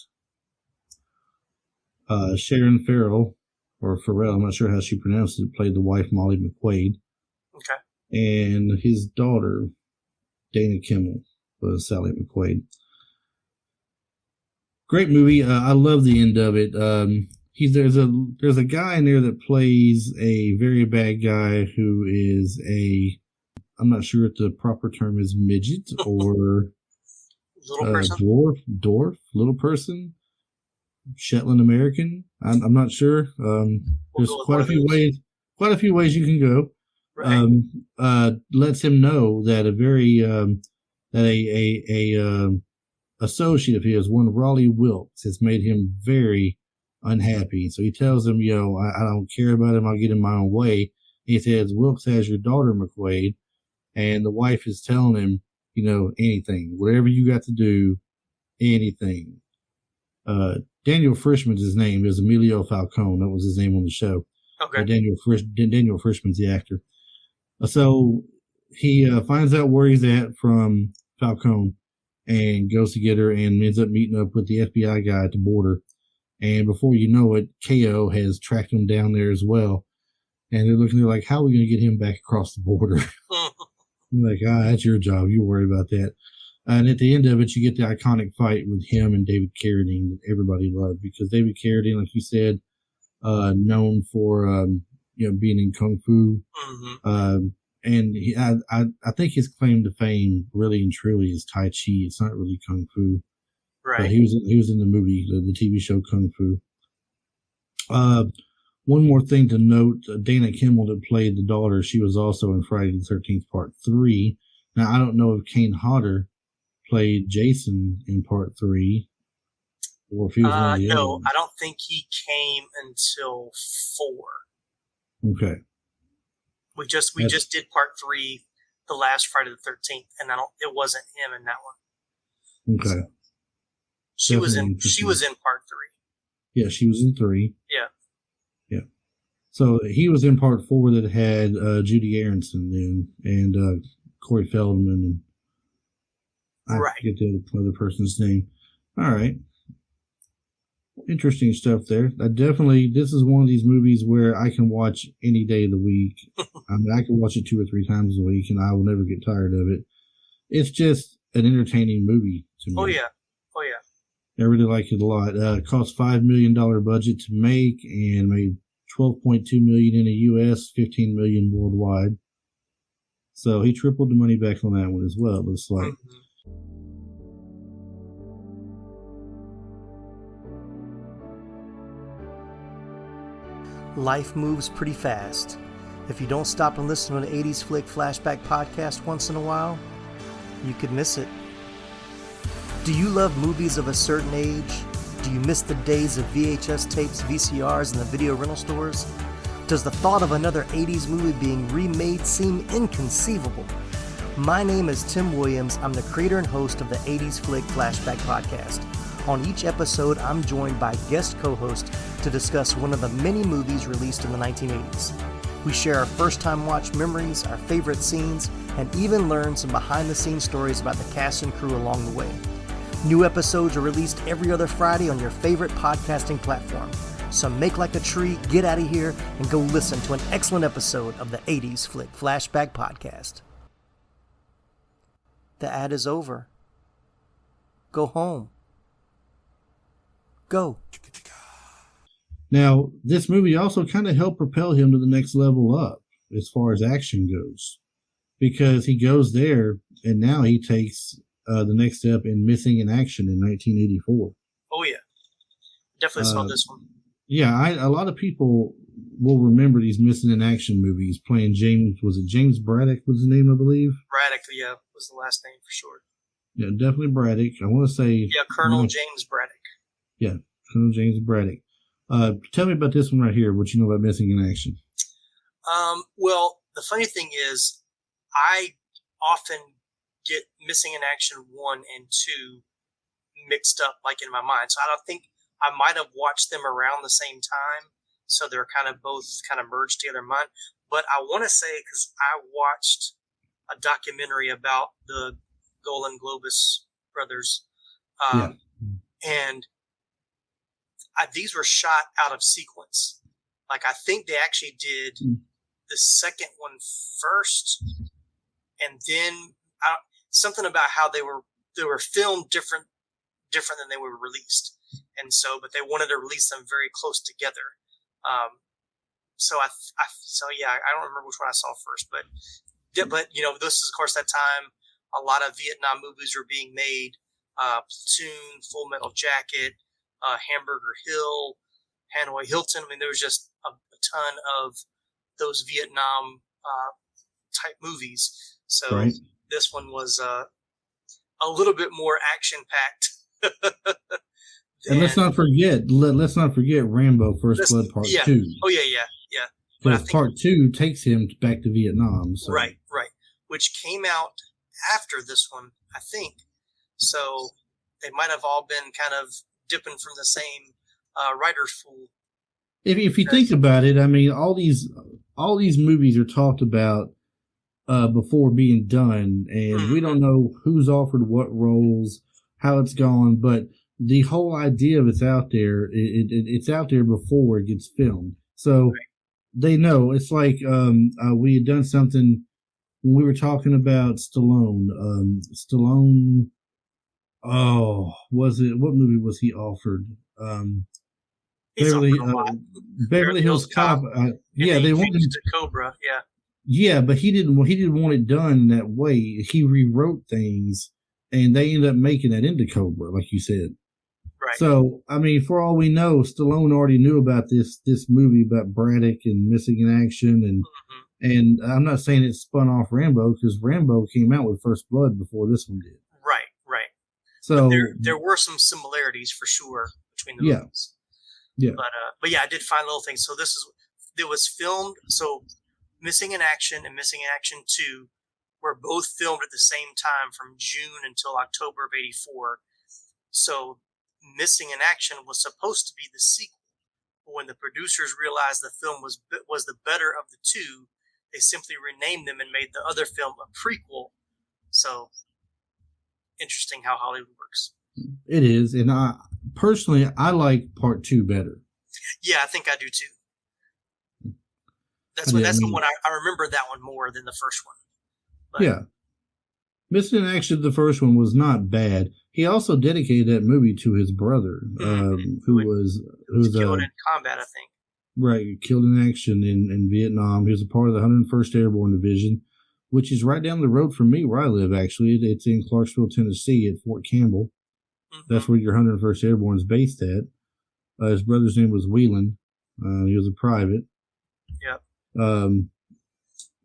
Sharon Farrell, or Farrell, I'm not sure how she pronounces it, played the wife Molly McQuade. Okay. And his daughter, Dana Kimmel, was Sally McQuade. Great movie. I love the end of it. There's a guy in there that plays a very bad guy who is I'm not sure if the proper term is midget or little person, dwarf, little person, Shetland American. I'm not sure. There's quite a few ways you can go. Right. Lets him know that a associate of his, one Raleigh Wilkes, has made him very unhappy. So he tells him, I don't care about him. I'll get in my own way. He says, Wilkes has your daughter, McQuade, and the wife is telling him, anything, whatever you got to do, anything. Daniel Frischman's his name is Emilio Falcone. That was his name on the show. Okay. Daniel Frischman's the actor. So he finds out where he's at from Falcone and goes to get her and ends up meeting up with the FBI guy at the border. And before you know it, KO has tracked him down there as well. And they're like, how are we going to get him back across the border? Like, that's your job. You worry about that. And at the end of it, you get the iconic fight with him and David Carradine that everybody loved, because David Carradine, like you said, known for being in Kung Fu. Mm-hmm. And I think his claim to fame really and truly is Tai Chi. It's not really Kung Fu. Right. But he was in the movie, the TV show Kung Fu. One more thing to note, Dana Kimmel that played the daughter, she was also in Friday the 13th Part 3. Now, I don't know if Kane Hodder played Jason in Part 3, or if he was one of the other ones. I don't think he came until 4. Okay. We just did Part 3 the last Friday the 13th, and it wasn't him in that one. Okay. So she was in Part 3. Yeah, she was in 3. Yeah. Yeah. So he was in Part 4 that had Judy Aronson then, and Corey Feldman, and I forget the other person's name. All right. Interesting stuff there. This is one of these movies where I can watch any day of the week. I mean, I can watch it 2 or 3 times a week, and I will never get tired of it. It's just an entertaining movie to me. Oh, yeah. I really like it a lot. It cost $5 million budget to make and made $12.2 million in the U.S., $15 million worldwide. So he tripled the money back on that one as well, it looks like. Mm-hmm. Life moves pretty fast. If you don't stop and listen to an 80s Flick Flashback podcast once in a while, you could miss it. Do you love movies of a certain age? Do you miss the days of VHS tapes, VCRs, and the video rental stores? Does the thought of another 80s movie being remade seem inconceivable? My name is Tim Williams. I'm the creator and host of the 80s Flick Flashback podcast. On each episode, I'm joined by guest co-hosts to discuss one of the many movies released in the 1980s. We share our first-time watch memories, our favorite scenes, and even learn some behind-the-scenes stories about the cast and crew along the way. New episodes are released every other Friday on your favorite podcasting platform. So make like a tree, get out of here, and go listen to an excellent episode of the 80s Flick Flashback podcast. The ad is over. Go home. Go. Now, this movie also kind of helped propel him to the next level up as far as action goes, because he goes there and now he takes the next step in Missing in Action in 1984. Oh, yeah. Definitely saw this one. Yeah, a lot of people will remember these Missing in Action movies playing James Braddock was his name, I believe? Braddock, yeah, was the last name for sure. Yeah, definitely Braddock. I want to say... Yeah, Colonel James Braddock. Yeah, Colonel James Braddock. Tell me about this one right here, what you know about Missing in Action. Well, the funny thing is, I often get Missing in Action 1 and 2 mixed up, like, in my mind. So I don't think I might have watched them around the same time, so they're kind of both kind of merged together in mine. But I want to say, because I watched a documentary about the Golan Globus brothers, and these were shot out of sequence. Like, I think they actually did the second one first, and then something about how they were filmed different different than they were released. And so, but they wanted to release them very close together. So I don't remember which one I saw first, but this is of course that time a lot of Vietnam movies were being made. Platoon, Full Metal Jacket, Hamburger Hill, Hanoi Hilton. I mean, there was just a ton of those Vietnam type movies. So right. This one was a little bit more action packed. And let's not forget Rambo: First Blood Part 2. Oh yeah. Because Part 2 takes him back to Vietnam. So. Right. Which came out after this one, I think. So they might have all been kind of dipping from the same writer's pool. If you think about it, I mean, all these movies are talked about before being done, and we don't know who's offered what roles, how it's gone, but the whole idea of it's out there. It's out there before it gets filmed, so they know. It's like we had done something when we were talking about Stallone. Stallone. Oh, what movie was he offered? Beverly Hills Cop. They wanted to Cobra. Yeah. Yeah, but he didn't want it done that way. He rewrote things, and they ended up making that into Cobra, like you said. Right. So, I mean, for all we know, Stallone already knew about this movie about Braddock and missing in action, and I'm not saying it spun off Rambo, because Rambo came out with First Blood before this one did. Right. So there were some similarities for sure between the movies. Yeah. But I did find little things. So it was filmed. So Missing in Action and Missing in Action 2 were both filmed at the same time from June until October of '84. So Missing in Action was supposed to be the sequel. But when the producers realized the film was the better of the two, they simply renamed them and made the other film a prequel. So interesting how Hollywood works. It is, and I personally like Part 2 better. Yeah, I think I do too. That's the one I remember that one more than the first one. But, yeah, Missing in Action, the first one was not bad. He also dedicated that movie to his brother, who was killed in combat, I think. Right, killed in action in Vietnam. He was a part of the 101st Airborne Division, which is right down the road from me where I live, actually. It's in Clarksville, Tennessee at Fort Campbell. That's where your 101st Airborne is based at. His brother's name was Whelan. He was a private. Yep.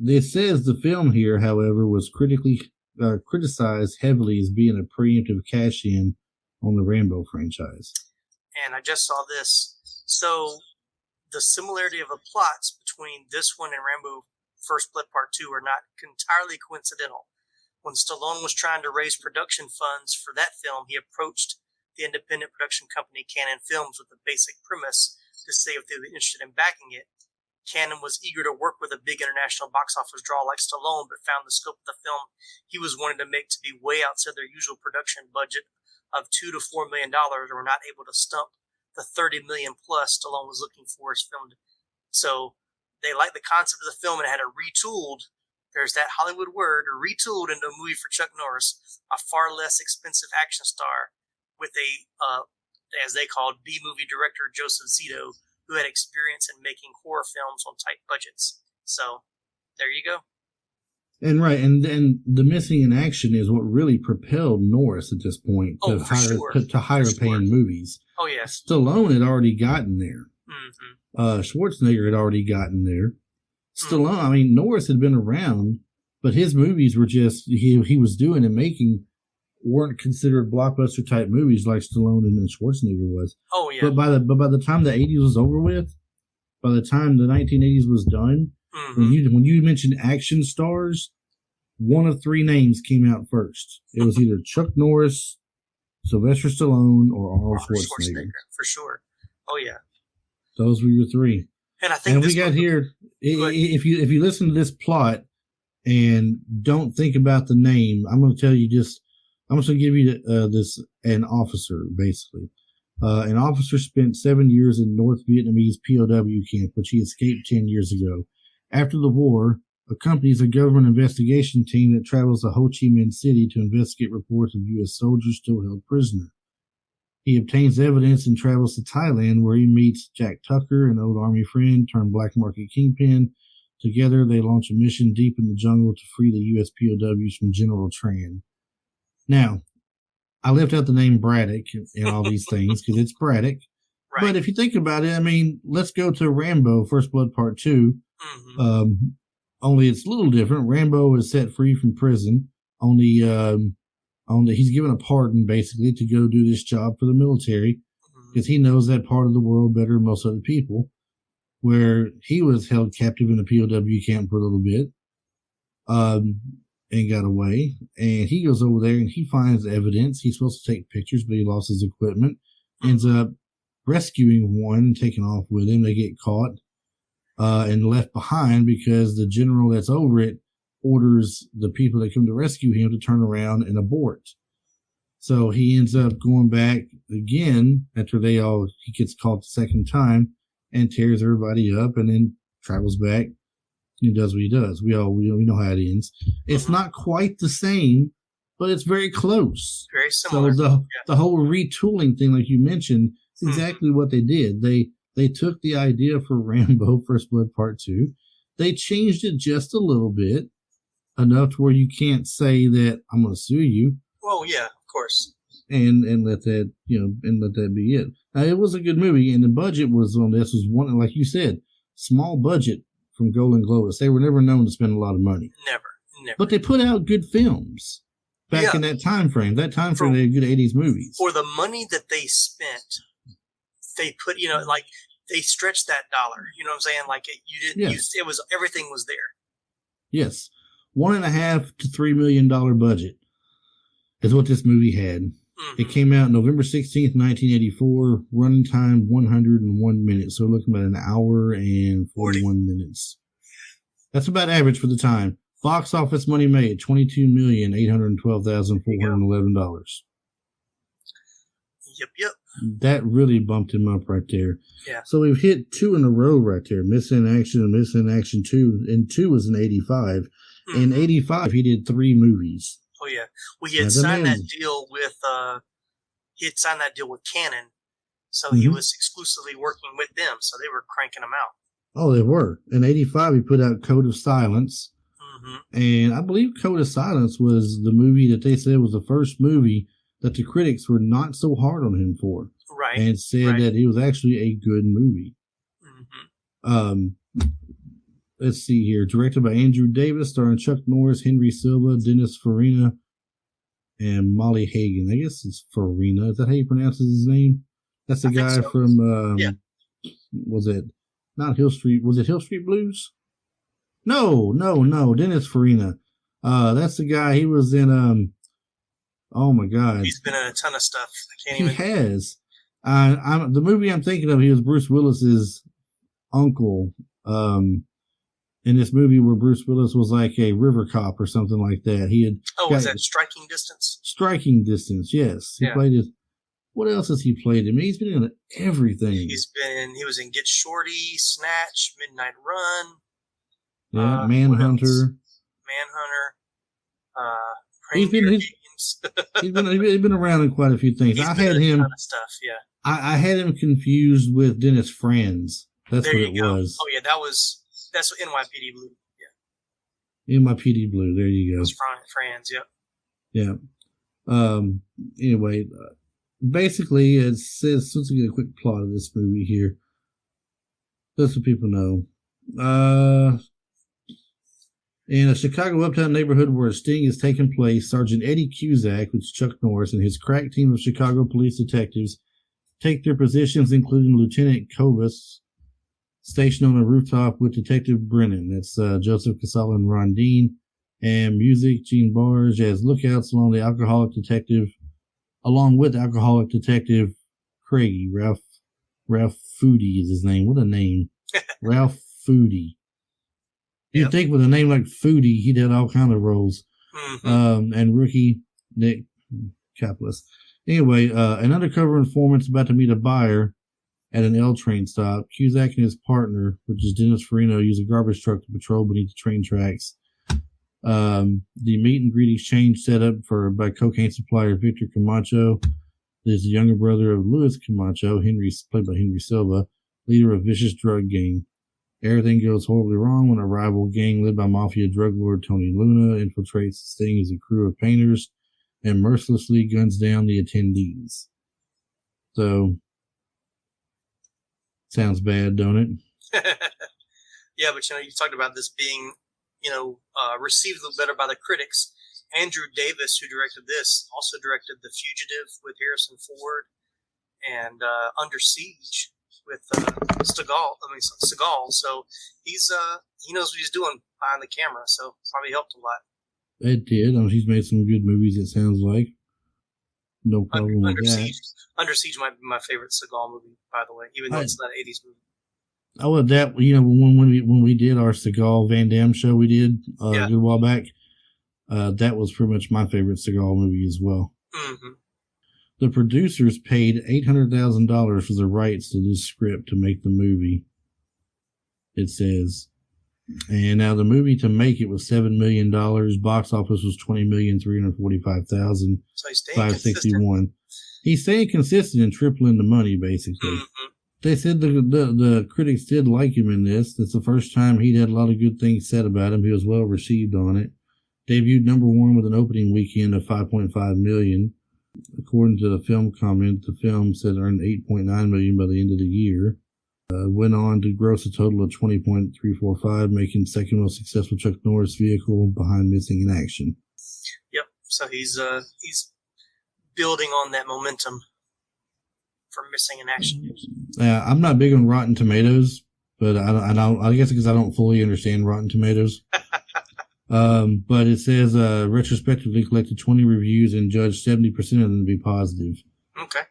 It says the film here, however, was criticized heavily as being a preemptive cash-in on the Rambo franchise. And I just saw this. So the similarity of the plots between this one and Rambo First Blood Part 2 are not entirely coincidental. When Stallone was trying to raise production funds for that film, he approached the independent production company Cannon Films with a basic premise to see if they were interested in backing it. Cannon was eager to work with a big international box office draw like Stallone, but found the scope of the film he was wanting to make to be way outside their usual production budget of $2 to $4 million, and were not able to stump the $30 million plus Stallone was looking for his film. So they liked the concept of the film and had it retooled. There's that Hollywood word, retooled into a movie for Chuck Norris, a far less expensive action star with a, as they called, B-movie director Joseph Zito, who had experience in making horror films on tight budgets. So there you go. And the Missing in Action is what really propelled Norris at this point to higher paying movies. Oh yeah, Stallone had already gotten there. Schwarzenegger had already gotten there. Stallone, I mean, Norris had been around, but his movies were just he was doing and making weren't considered blockbuster type movies like Stallone and Schwarzenegger was. Oh yeah. But by the time the 80s was over with, by the time the 1980s was done, when you mentioned action stars, one of three names came out first. It was either Chuck Norris, Sylvester Stallone, or Arnold Schwarzenegger. For sure. Oh yeah. Those were your three. And I think we got here. If you listen to this plot and don't think about the name, I'm going to tell you just. I'm just going to give you an officer, basically. An officer spent 7 years in North Vietnamese POW camp, which he escaped 10 years ago. After the war, accompanies a government investigation team that travels to Ho Chi Minh City to investigate reports of U.S. soldiers still held prisoner. He obtains evidence and travels to Thailand, where he meets Jack Tucker, an old army friend turned black market kingpin. Together, they launch a mission deep in the jungle to free the U.S. POWs from General Tran. Now, I left out the name Braddock in all these things because it's Braddock. Right. But if you think about it, I mean, let's go to Rambo, First Blood Part 2. Mm-hmm. Only it's a little different. Rambo is set free from prison. Only he's given a pardon, basically, to go do this job for the military because he knows that part of the world better than most other people, where he was held captive in a POW camp for a little bit and got away. And he goes over there and he finds evidence. He's supposed to take pictures, but he lost his equipment. Ends up rescuing one and taking off with him. They get caught and left behind because the general that's over it orders the people that come to rescue him to turn around and abort. So he ends up going back again after he gets caught the second time and tears everybody up and then travels back and does what he does. We know how it ends. It's not quite the same, but it's very close. Very similar. So the whole retooling thing, like you mentioned, is exactly what they did. They took the idea for Rambo First Blood Part 2. They changed it just a little bit, enough to where you can't say that I'm going to sue you. Well, yeah, of course. And let that, and let that be it. Now, it was a good movie, and the budget was on this was one, like you said, small budget from Golden Globus. They were never known to spend a lot of money. Never. But they put out good films back in that time frame. That time frame, they had good 80s movies. For the money that they spent, they put, like, they stretched that dollar. You know what I'm saying? Like, you didn't use, it was, everything was there. Yes. $1.5 to $3 million budget is what this movie had. Mm-hmm. It came out November 16th, 1984. Running time 101 minutes. So we're looking at an hour and 41 minutes. That's about average for the time. Box office money made $22,812,411. Yep. That really bumped him up right there. Yeah. So we've hit 2 in a row right there. Miss in Action and Miss in Action 2. And 2 was in 85. Mm-hmm. In 85, he did 3 movies. Oh, yeah. Well, he had signed that deal with Canon. So he was exclusively working with them. So they were cranking them out. Oh, they were. In 85, he put out Code of Silence. Mm-hmm. And I believe Code of Silence was the movie that they said was the first movie that the critics were not so hard on him for. Right. And said that it was actually a good movie. Mm-hmm. Let's see here. Directed by Andrew Davis, starring Chuck Norris, Henry Silva, Dennis Farina, and Molly Hagan. I guess it's Farina. Is that how you pronounce his name? That's the guy from, was it not Hill Street? Was it Hill Street Blues? No. Dennis Farina. That's the guy. He was in, oh my God. He's been in a ton of stuff. He has. The movie I'm thinking of, he was Bruce Willis's uncle. In this movie where Bruce Willis was like a river cop or something like that. He had. Oh, was that Striking Distance? Striking Distance, yes. He played his. What else has he played? I mean, he's been in everything. He was in Get Shorty, Snatch, Midnight Run. Yeah, Manhunter. He's been around in quite a few things. I had him. Stuff, yeah. I had him confused with Dennis Franz. That's what it was. Oh yeah, that's NYPD Blue. Yeah. NYPD Blue. There you go. That's Franz. Yep. Yeah. Anyway, basically, it says. Let's get a quick plot of this movie here. Just so people know. In a Chicago uptown neighborhood where a sting is taking place, Sergeant Eddie Cusack, which is Chuck Norris, and his crack team of Chicago police detectives take their positions, including Lieutenant Cobus, stationed on a rooftop with Detective Brennan. That's Joseph Casala and Ron Dean. And music, Gene Barge as lookouts along with alcoholic detective Craigie. Ralph Foodie is his name. What a name. Ralph Foodie. You'd think with a name like Foodie, he'd had all kind of roles. Mm-hmm. And rookie Nick Caplis. Anyway, an undercover informant's about to meet a buyer at an L train stop. Cusack and his partner, which is Dennis Farina, use a garbage truck to patrol beneath the train tracks. The meet and greet exchange set up by cocaine supplier Victor Camacho is the younger brother of Luis Camacho, played by Henry Silva, leader of a vicious drug gang. Everything goes horribly wrong when a rival gang led by mafia drug lord Tony Luna infiltrates the sting as a crew of painters and mercilessly guns down the attendees. So, sounds bad, don't it? Yeah, but you talked about this being, received a little better by the critics. Andrew Davis, who directed this, also directed The Fugitive with Harrison Ford and Under Siege with Seagal. So he knows what he's doing behind the camera. So probably helped a lot. It did. He's made some good movies. It sounds like no problem with that. Under Siege might be my favorite Seagal movie, by the way, even though it's not an 80s movie. Oh, well, that when we did our Seagal Van Damme show, we did a good while back. That was pretty much my favorite Seagal movie as well. Mm-hmm. The producers paid $800,000 for the rights to this script to make the movie. It says, and now the movie to make it was $7 million. Box office was $20,345,561. He's staying consistent and tripling the money, basically. Mm-hmm. They said the critics did like him in this. It's the first time he'd had a lot of good things said about him. He was well received on it. Debuted number one with an opening weekend of $5.5 million. According to the film comment, the film said it earned $8.9 million by the end of the year. Went on to gross a total of $20.345, making second most successful Chuck Norris vehicle behind Missing in Action. Yep. So he's building on that momentum for Missing in Action. I'm not big on Rotten Tomatoes, but I guess because I don't fully understand Rotten Tomatoes. But it says retrospectively collected 20 reviews and judged 70% of them to be positive. Okay.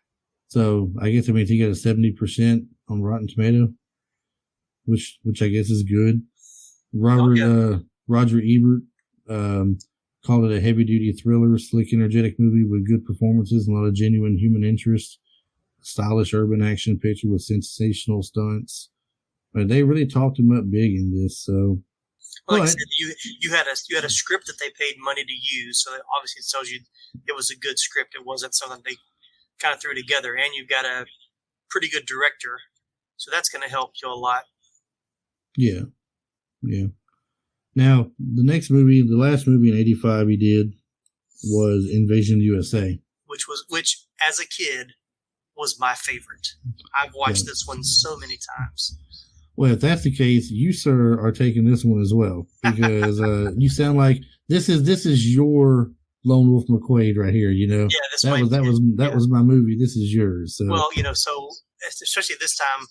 So I guess it means he got a 70% on Rotten Tomato, which I guess is good. Roger Ebert called it a heavy-duty thriller, slick, energetic movie with good performances and a lot of genuine human interest. Stylish urban action picture with sensational stunts. But they really talked him up big in this, so. Well, like I said, you had a script that they paid money to use, so that obviously it tells you it was a good script. It wasn't something they kind of threw together, and you've got a pretty good director, so that's going to help you a lot. Yeah. Now, the last movie in '85 he did was Invasion USA, which as a kid was my favorite. I've watched this one so many times. Well, if that's the case, you, sir, are taking this one as well, because you sound like this is your Lone Wolf McQuade right here. Yeah, that was my movie. This is yours. So. Well, so especially this time,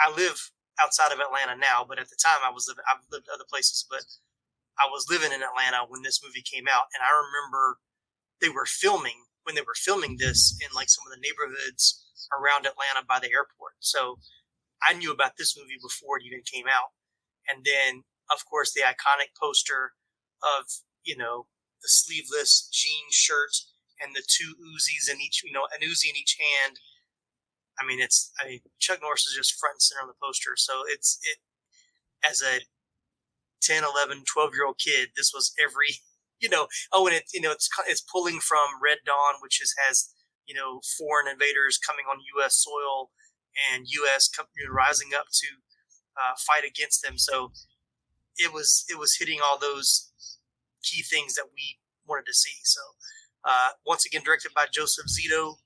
I live outside of Atlanta now, but at the time I've lived other places, but I was living in Atlanta when this movie came out, and I remember when they were filming this in like some of the neighborhoods around Atlanta by the airport. So I knew about this movie before it even came out. And then, of course, the iconic poster of, the sleeveless jean shirt and the two Uzis in each, an Uzi in each hand. Chuck Norris is just front and center on the poster. So as a 10, 11, 12-year-old kid, this was every, and it's pulling from Red Dawn, which has, foreign invaders coming on U.S. soil and U.S. rising up to fight against them. So it was hitting all those key things that we wanted to see. So once again, directed by Joseph Zito,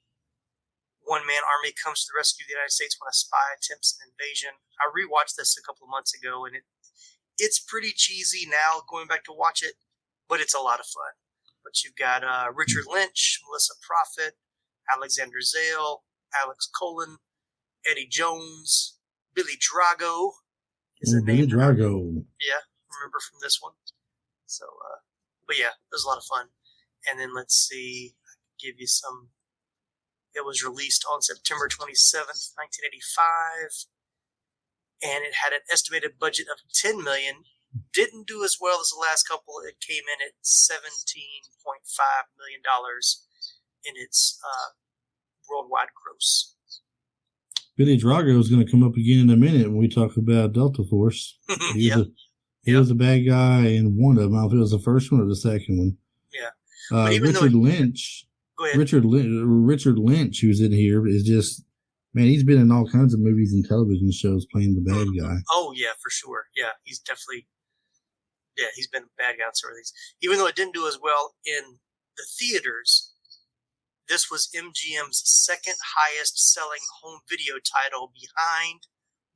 one-man army comes to the rescue of the United States when a spy attempts an invasion. I rewatched this a couple of months ago, and it's pretty cheesy now going back to watch it, but it's a lot of fun. But you've got Richard Lynch, Melissa Prophet, Alexander Zale, Alex Colon, Eddie Jones, Billy Drago. Billy Drago. Yeah, remember from this one. So, but yeah, it was a lot of fun. And then let's see, I can give you some. It was released on September 27th, 1985, and it had an estimated budget of $10 million. Didn't do as well as the last couple. It came in at $17.5 million in its worldwide gross. Billy Drago is going to come up again in a minute when we talk about Delta Force. He was a bad guy in one of them. I don't know if it was the first one or the second one. Yeah. Richard Lynch Go ahead. Richard Lynch, who's in here, is just, man, he's been in all kinds of movies and television shows playing the bad guy. Oh, yeah, for sure. Yeah, he's definitely, he's been a bad guy on some of these. Even though it didn't do as well in the theaters, this was MGM's second highest selling home video title behind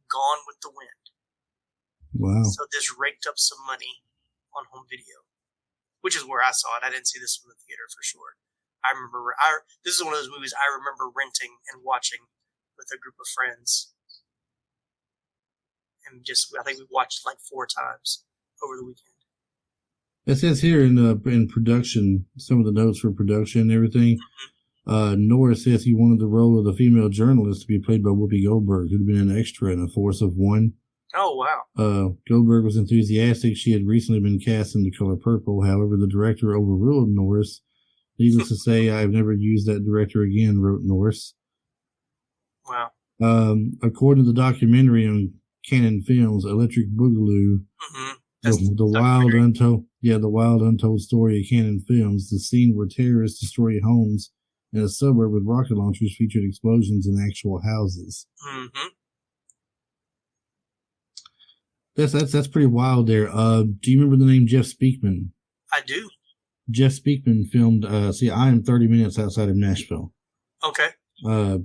Gone with the Wind. Wow. So this raked up some money on home video, which is where I saw it. I didn't see this from the theater for sure. I remember, this is one of those movies I remember renting and watching with a group of friends. And I think we watched like 4 times over the weekend. It says here in production, some of the notes for production and everything, Norris says he wanted the role of the female journalist to be played by Whoopi Goldberg, who'd been an extra in A Force of One. Oh, wow. Goldberg was enthusiastic. She had recently been cast in The Color Purple. However, the director overruled Norris. Needless to say, I've never used that director again, wrote Norris. Wow. According to the documentary on Canon Films, Electric Boogaloo, the wild untold story of Canon Films, the scene where terrorists destroy homes in a suburb with rocket launchers featured explosions in actual houses. Mm-hmm. That's pretty wild there. Do you remember the name Jeff Speakman? I do. Jeff Speakman filmed, I am 30 minutes outside of Nashville. Okay.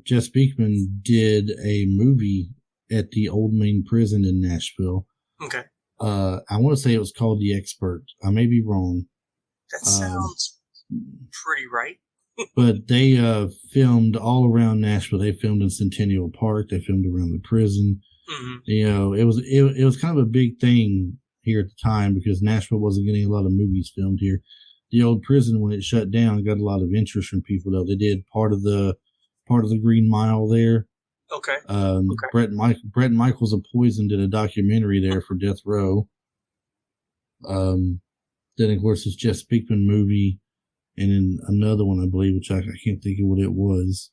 Jeff Speakman did a movie at the Old Main Prison in Nashville. Okay. I want to say it was called The Expert. I may be wrong. That sounds pretty right. But they filmed all around Nashville. They filmed in Centennial Park. They filmed around the prison. Mm-hmm. You know, it was kind of a big thing here at the time because Nashville wasn't getting a lot of movies filmed here. The old prison, when it shut down, got a lot of interest from people. Though they did part of the Green Mile there. Okay. Brett Michaels of Poison did a documentary there for Death Row. Then of course this Jeff Speakman movie, and then another one I believe, which I can't think of what it was.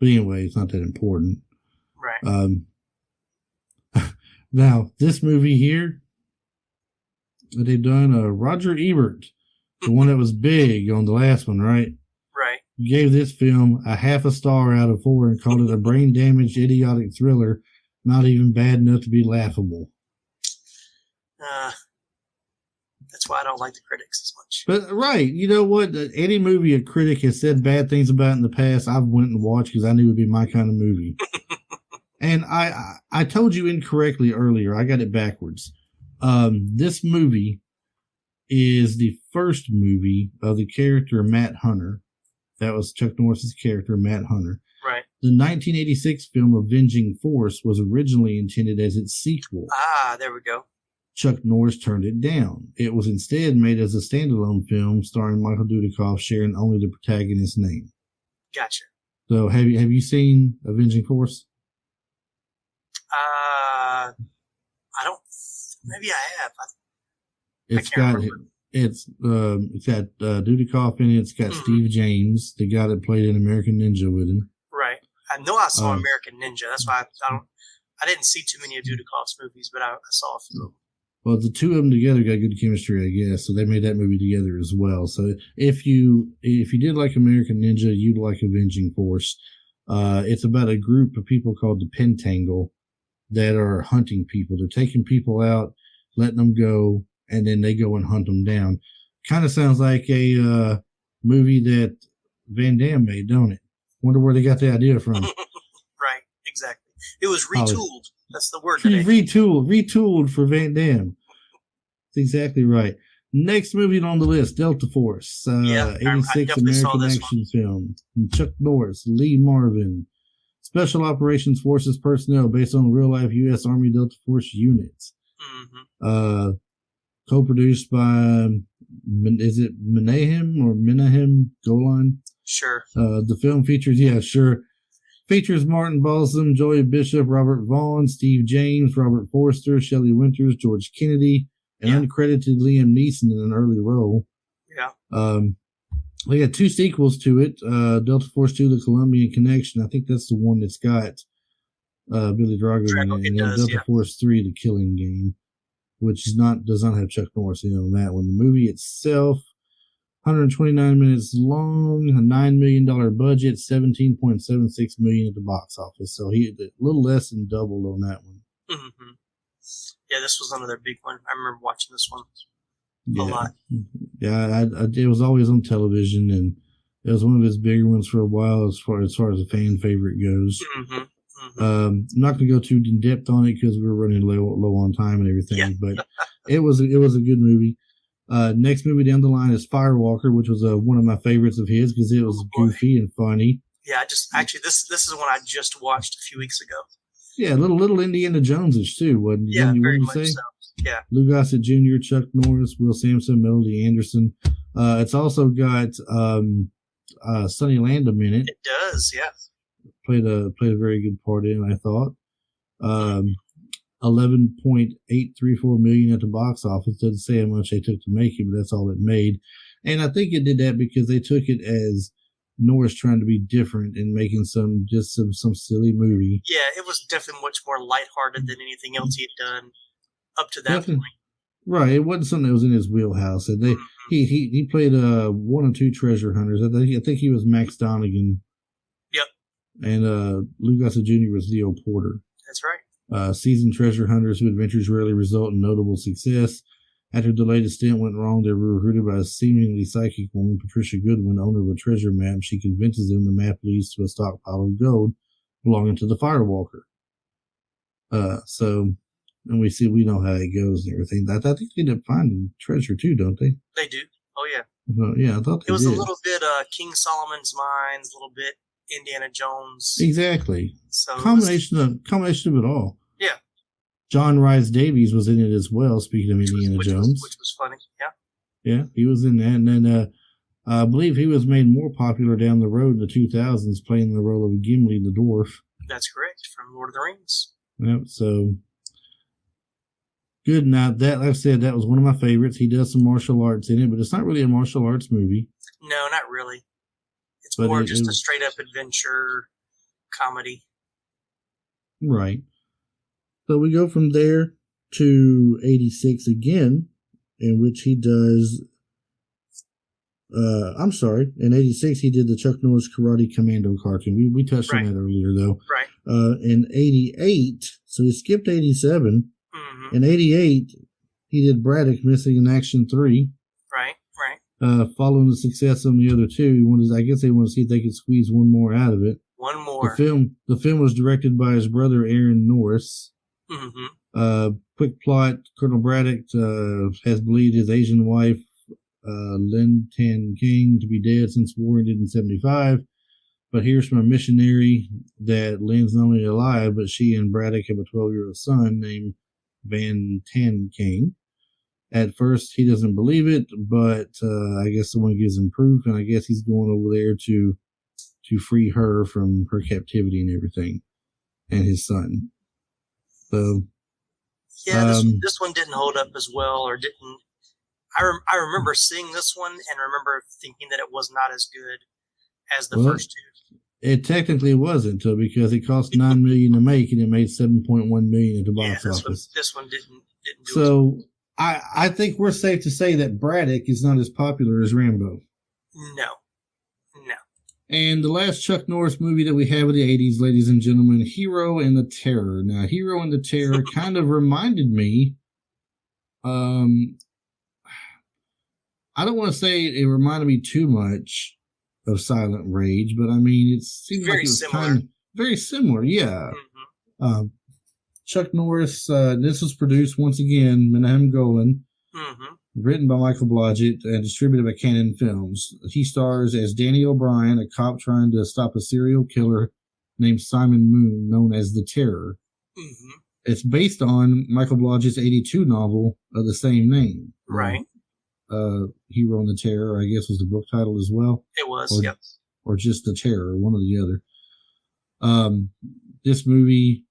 But anyway, it's not that important. Right. Now this movie here that they've done, Roger Ebert, the one that was big on the last one, right? Right. Gave this film a 0.5 star out of 4 and called it a brain-damaged, idiotic thriller, not even bad enough to be laughable. That's why I don't like the critics as much. But, right, you know what? Any movie a critic has said bad things about in the past, I've went and watched because I knew it would be my kind of movie. And I told you incorrectly earlier. I got it backwards. This movie is the first movie of the character Matt Hunter. That was Chuck Norris's character, Matt Hunter. Right. The 1986 film Avenging Force was originally intended as its sequel. Ah, there we go. Chuck Norris turned it down. It was instead made as a standalone film starring Michael Dudikoff sharing only the protagonist's name. Gotcha. So have you seen Avenging Force? I don't. Maybe I have. It's got Dudikoff in it. It's got Steve James, the guy that played in American Ninja with him. Right. I know I saw American Ninja. That's why I didn't see too many of Dudikoff's movies, but I saw a few of them. Well, the two of them together got good chemistry, I guess. So they made that movie together as well. So if you did like American Ninja, you'd like Avenging Force. It's about a group of people called the Pentangle that are hunting people. They're taking people out, letting them go, and then they go and hunt them down. Kind of sounds like a movie that Van Damme made, don't it? Wonder where they got the idea from. Right, exactly. It was retooled. That's the word. Retooled for Van Damme. That's exactly right. Next movie on the list, Delta Force. 86 American action film. Chuck Norris, Lee Marvin. Special Operations Forces personnel based on real-life U.S. Army Delta Force units. Mm-hmm. Co-produced by, is it Menahem Golan? Sure. The film features Martin Balsam, Joey Bishop, Robert Vaughn, Steve James, Robert Forster, Shelley Winters, George Kennedy, and uncredited Liam Neeson in an early role. Yeah. They got 2 sequels to it. Delta Force 2, The Colombian Connection. I think that's the one that's got Billy Drago in it. And then Delta Force 3, The Killing Game, which does not have Chuck Norris in on that one. The movie itself 129 minutes long, a $9 million budget, $17.76 million at the box office. So he a little less than doubled on that one. Mm-hmm. Yeah, this was another big one. I remember watching this one a lot. Yeah, it was always on television, and it was one of his bigger ones for a while as far as a fan favorite goes. Mm-hmm. Mm-hmm. I'm not going to go too in depth on it because we were running low on time and everything, but it was a good movie. Next movie down the line is Firewalker, which was one of my favorites of his because it was goofy and funny. Yeah, this is one I just watched a few weeks ago. Yeah, little Indiana Jones-ish too, wouldn't you? Yeah, very much so. Yeah. Lou Gossett Jr., Chuck Norris, Will Sampson, Melody Anderson. It's also got Sonny Landham in it. It does, yeah. Played a very good part in it, I thought. $11.834 million at the box office. Doesn't say how much they took to make it, but that's all it made. And I think it did that because they took it as Norris trying to be different and making some silly movie. Yeah, it was definitely much more lighthearted than anything else he had done up to that point. Right, it wasn't something that was in his wheelhouse. And he played one or two treasure hunters. I think he was Max Donegan. Yep. And Lou Gossett Jr. was Leo Porter. That's right. Seasoned treasure hunters whose adventures rarely result in notable success. After the latest stint went wrong, they were recruited by a seemingly psychic woman, Patricia Goodwin, owner of a treasure map. She convinces them the map leads to a stockpile of gold belonging to the Firewalker. And we know how it goes and everything. I think they end up finding treasure too, don't they? They do. Oh, yeah. Yeah, I thought it was a little bit King Solomon's Mines, a little bit Indiana Jones. Exactly. So combination of it all. Yeah. John Rhys Davies was in it as well, speaking of Indiana Jones. Which was funny, yeah. Yeah, he was in that. And then I believe he was made more popular down the road in the 2000s playing the role of Gimli the Dwarf. That's correct, from Lord of the Rings. Yep, so good. Now, that, like I said, that was one of my favorites. He does some martial arts in it, but it's not really a martial arts movie. No, not really. It's more just a straight-up adventure comedy. Right. So we go from there to 86 again, in which he does... in 86 he did the Chuck Norris Karate Commando cartoon. We touched on that earlier, though. Right. In 88, so he skipped 87. Mm-hmm. In 88, he did Braddock Missing in Action 3. Right. Following the success of the other two, they wanted to see if they could squeeze one more out of it. One more. The film was directed by his brother Aaron Norris. Mm-hmm. Quick plot: Colonel Braddock has believed his Asian wife, Lin Tan King, to be dead since war ended in 1975, but hears from a missionary that Lin's not only alive, but she and Braddock have a 12-year-old son named Van Tan King. At first, he doesn't believe it, but I guess someone gives him proof, and I guess he's going over there to free her from her captivity and everything, and his son. So, yeah, this one didn't hold up as well, or didn't. I remember seeing this one and remember thinking that it was not as good as the first two. It technically wasn't, because it cost $9 million to make and it made $7.1 million at the box office. This one didn't do so I think we're safe to say that Braddock is not as popular as Rambo. No. And the last Chuck Norris movie that we have of the 80s, ladies and gentlemen, Hero and the Terror. Now, Hero and the Terror kind of reminded me, I don't want to say it reminded me too much of Silent Rage, but I mean, it seems like it was kind of very similar, yeah. Mm-hmm. Chuck Norris, this was produced once again, Menahem Golan, written by Michael Blodgett and distributed by Cannon Films. He stars as Danny O'Brien, a cop trying to stop a serial killer named Simon Moon, known as the Terror. Mm-hmm. It's based on Michael Blodgett's 82 novel of the same name. Right. Hero and the Terror, I guess, was the book title as well. It was, yep. Or just the Terror, one or the other. This movie,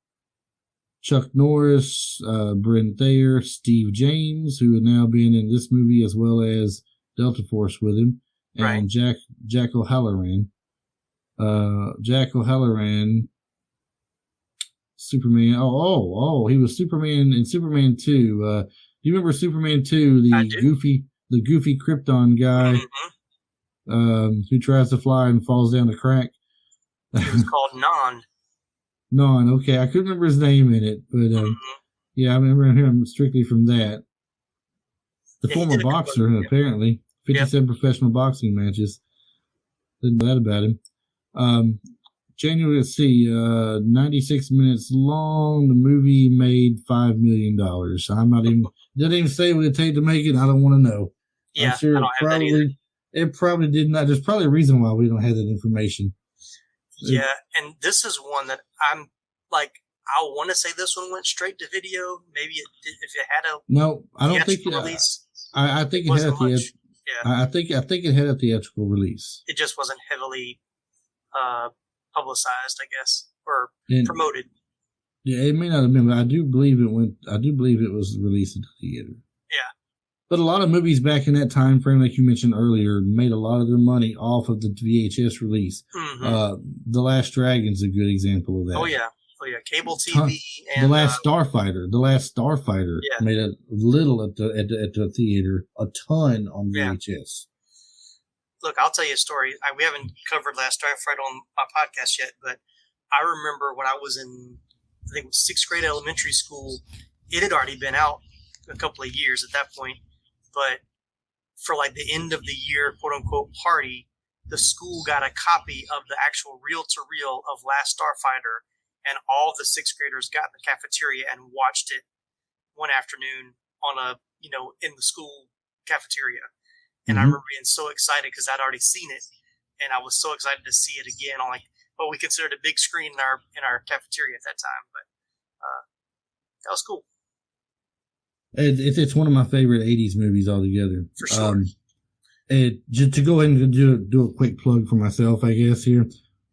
Chuck Norris, Brent Thayer, Steve James, who had now been in this movie as well as Delta Force with him, and Jack O'Halloran. Jack O'Halloran, Superman. He was Superman in Superman 2. Do you remember Superman 2, the goofy Krypton guy who tries to fly and falls down the crack. It was called Non. Non, okay. I couldn't remember his name in it, but yeah, I remember him strictly from that. The former boxer, apparently. 57 professional boxing matches. Didn't know that about him. January, let's see, 96 minutes long. The movie made $5 million. I'm not even, didn't even say what it take to make it. I don't want to know. Yeah, I'm sure it probably did not. There's probably a reason why we don't have that information. Yeah, and this is one that I'm like, I want to say this one went straight to video. Maybe it did, if it had a no, I don't think release. I think it had I think it had a theatrical release. It just wasn't heavily publicized, I guess, or promoted. Yeah, it may not have been, but I do believe it was released at the theater. Yeah. But a lot of movies back in that time frame, like you mentioned earlier, made a lot of their money off of the VHS release. Mm-hmm. The Last Dragon's a good example of that. Oh yeah, cable TV and The Last Starfighter made a little at the theater, a ton on VHS. Yeah. Look, I'll tell you a story. We haven't covered Last Starfighter on my podcast yet, but I remember when I was in, I think it was 6th grade elementary school. It had already been out a couple of years at that point. But for like the end of the year, quote unquote, party, the school got a copy of the actual reel-to-reel of Last Starfighter, and all the 6th graders got in the cafeteria and watched it one afternoon on in the school cafeteria. And I remember being so excited because I'd already seen it, and I was so excited to see it again on what we considered a big screen in our cafeteria at that time. But that was cool. It's one of my favorite 80s movies altogether. For sure. Just to go ahead and do a quick plug for myself, I guess, here.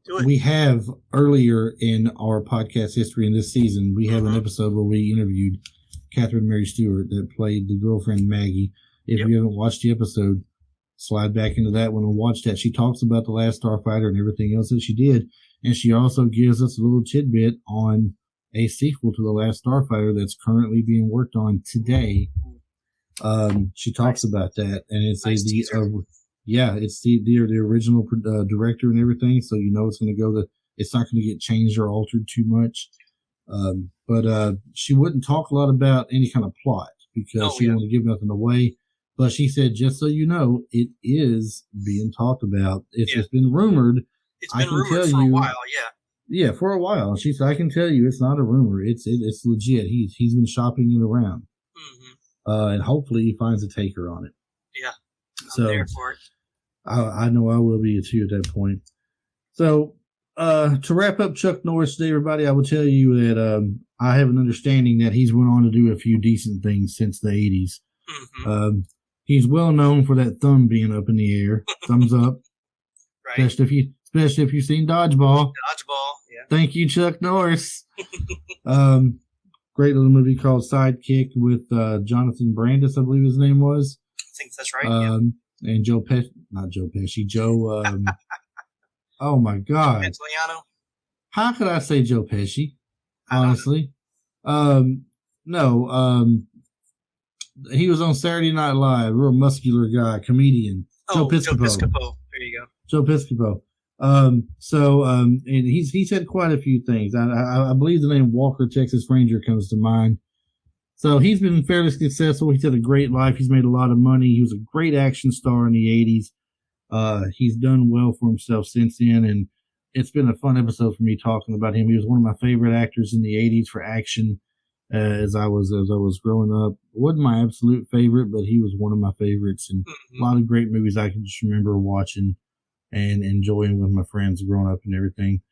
Do it. We have, earlier in our podcast history in this season, we have an episode where we interviewed Catherine Mary Stewart that played the girlfriend Maggie. If you haven't watched the episode, slide back into that one and watch that. She talks about The Last Starfighter and everything else that she did. And she also gives us a little tidbit on a sequel to The Last Starfighter that's currently being worked on today. She talks about that, and it's it's the original director and everything, so you know it's going to go it's not going to get changed or altered too much. But she wouldn't talk a lot about any kind of plot because she didn't want to give nothing away. But she said, just so you know, it is being talked about. It's been rumored. It's been rumored for a while, Yeah, for a while. She said, I can tell you it's not a rumor. It's legit. He's been shopping it around. Mm-hmm. And hopefully he finds a taker on it. Yeah. I'm there for it. I know I will be too at that point. So, to wrap up Chuck Norris today, everybody, I will tell you that I have an understanding that he's went on to do a few decent things since the 80s. Mm-hmm. He's well known for that thumb being up in the air. Thumbs up. Right. Especially if you've seen Dodgeball. Yeah. Thank you, Chuck Norris. Great little movie called Sidekick with Jonathan Brandis, I believe his name was. I think that's right. And Joe Pesci, not Joe Pesci, Joe. Oh my God. Pantoliano. How could I say Joe Pesci? Honestly, no. He was on Saturday Night Live. Real muscular guy, comedian. Joe Piscopo. There you go. Joe Piscopo. And he's had quite a few things. I believe the name Walker, Texas Ranger comes to mind. So he's been fairly successful. He's had a great life. He's made a lot of money. He was a great action star in the 80s. He's done well for himself since then, and it's been a fun episode for me talking about him. He was one of my favorite actors in the 80s for action. As I was growing up, wasn't my absolute favorite, but he was one of my favorites, and a lot of great movies I can just remember watching and enjoying with my friends growing up and everything.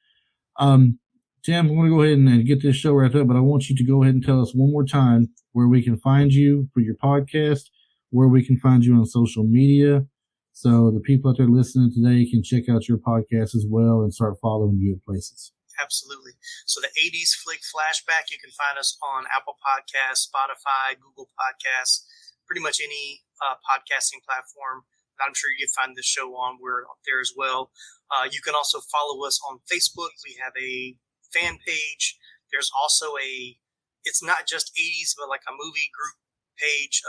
Tim, I'm going to go ahead and get this show wrapped up, but I want you to go ahead and tell us one more time where we can find you for your podcast, where we can find you on social media, so the people out there listening today can check out your podcast as well and start following you at places. Absolutely. So the 80s Flick Flashback, you can find us on Apple Podcasts, Spotify, Google Podcasts, pretty much any podcasting platform that I'm sure you can find this show on. We're up there as well. You can also follow us on Facebook. We have a fan page. There's also it's not just 80s, but like a movie group page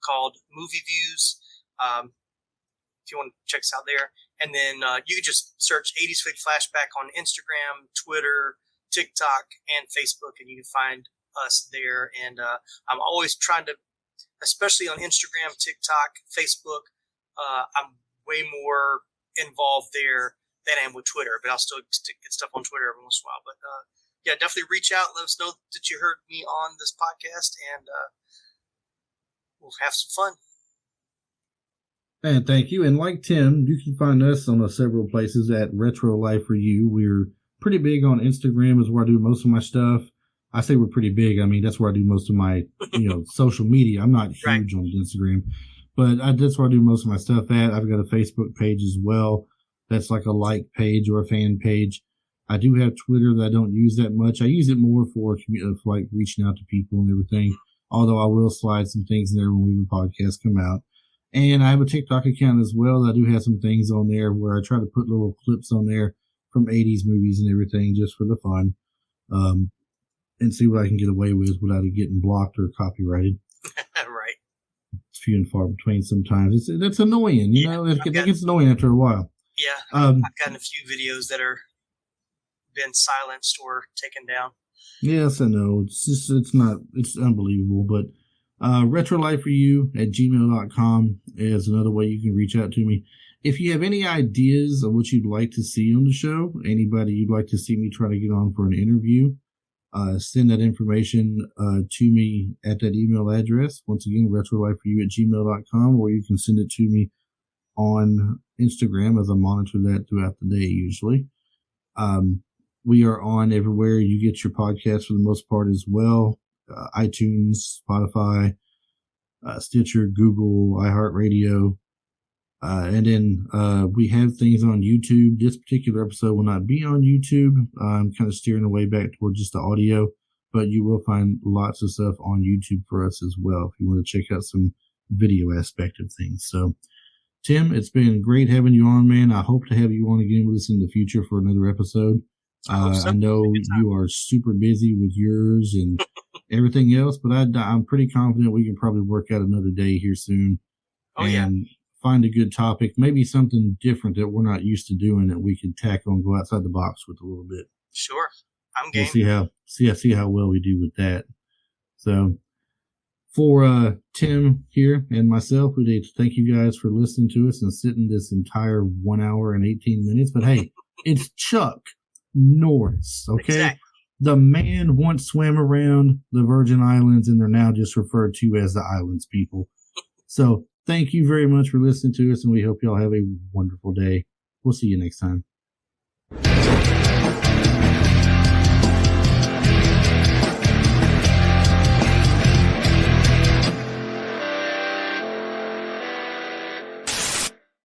called Movie Views. if you want to check us out there. And then you can just search 80s Flick Flashback on Instagram, Twitter, TikTok, and Facebook, and you can find us there. And I'm always trying to, especially on Instagram, TikTok, Facebook, I'm way more involved there than I am with Twitter, but I'll still get stuff on Twitter every once in a while. But yeah, definitely reach out. Let us know that you heard me on this podcast, and we'll have some fun. And thank you. And like Tim, you can find us on several places at Retro Life for You. We're pretty big on Instagram, is where I do most of my stuff. I say we're pretty big. I mean, that's where I do most of my, social media. I'm not huge on Instagram, but that's where I do most of my stuff at. I've got a Facebook page as well. That's like a like page or a fan page. I do have Twitter that I don't use that much. I use it more for like reaching out to people and everything. Although I will slide some things in there when the podcasts come out. And I have a TikTok account as well. I do have some things on there where I try to put little clips on there from 80s movies and everything just for the fun. And see what I can get away with without it getting blocked or copyrighted. Right. It's few and far between sometimes. That's annoying, that gets annoying after a while. Yeah. I've gotten a few videos that are been silenced or taken down. Yes, I know. It's unbelievable, but retrolifeforyou@gmail.com is another way you can reach out to me. If you have any ideas of what you'd like to see on the show, anybody you'd like to see me try to get on for an interview, send that information to me at that email address. Once again, retrolifeforyou@gmail.com, or you can send it to me on Instagram, as I monitor that throughout the day usually. We are on everywhere you get your podcasts for the most part as well. iTunes, Spotify, Stitcher, Google, iHeartRadio. And then we have things on YouTube. This particular episode will not be on YouTube. I'm kind of steering away back toward just the audio, but you will find lots of stuff on YouTube for us as well if you want to check out some video aspect of things. So, Tim, it's been great having you on, man. I hope to have you on again with us in the future for another episode. I know you are super busy with yours and everything else, but I'm pretty confident we can probably work out another day here soon. Find a good topic, maybe something different that we're not used to doing that we can tackle and go outside the box with a little bit. Sure. I'm game. We'll see how well we do with that. So for Tim here and myself, we'd like to thank you guys for listening to us and sitting this entire 1 hour and 18 minutes. But hey, it's Chuck Norris, okay? Exactly. The man once swam around the Virgin Islands, and they're now just referred to as the Islands people. So thank you very much for listening to us, and we hope y'all have a wonderful day. We'll see you next time.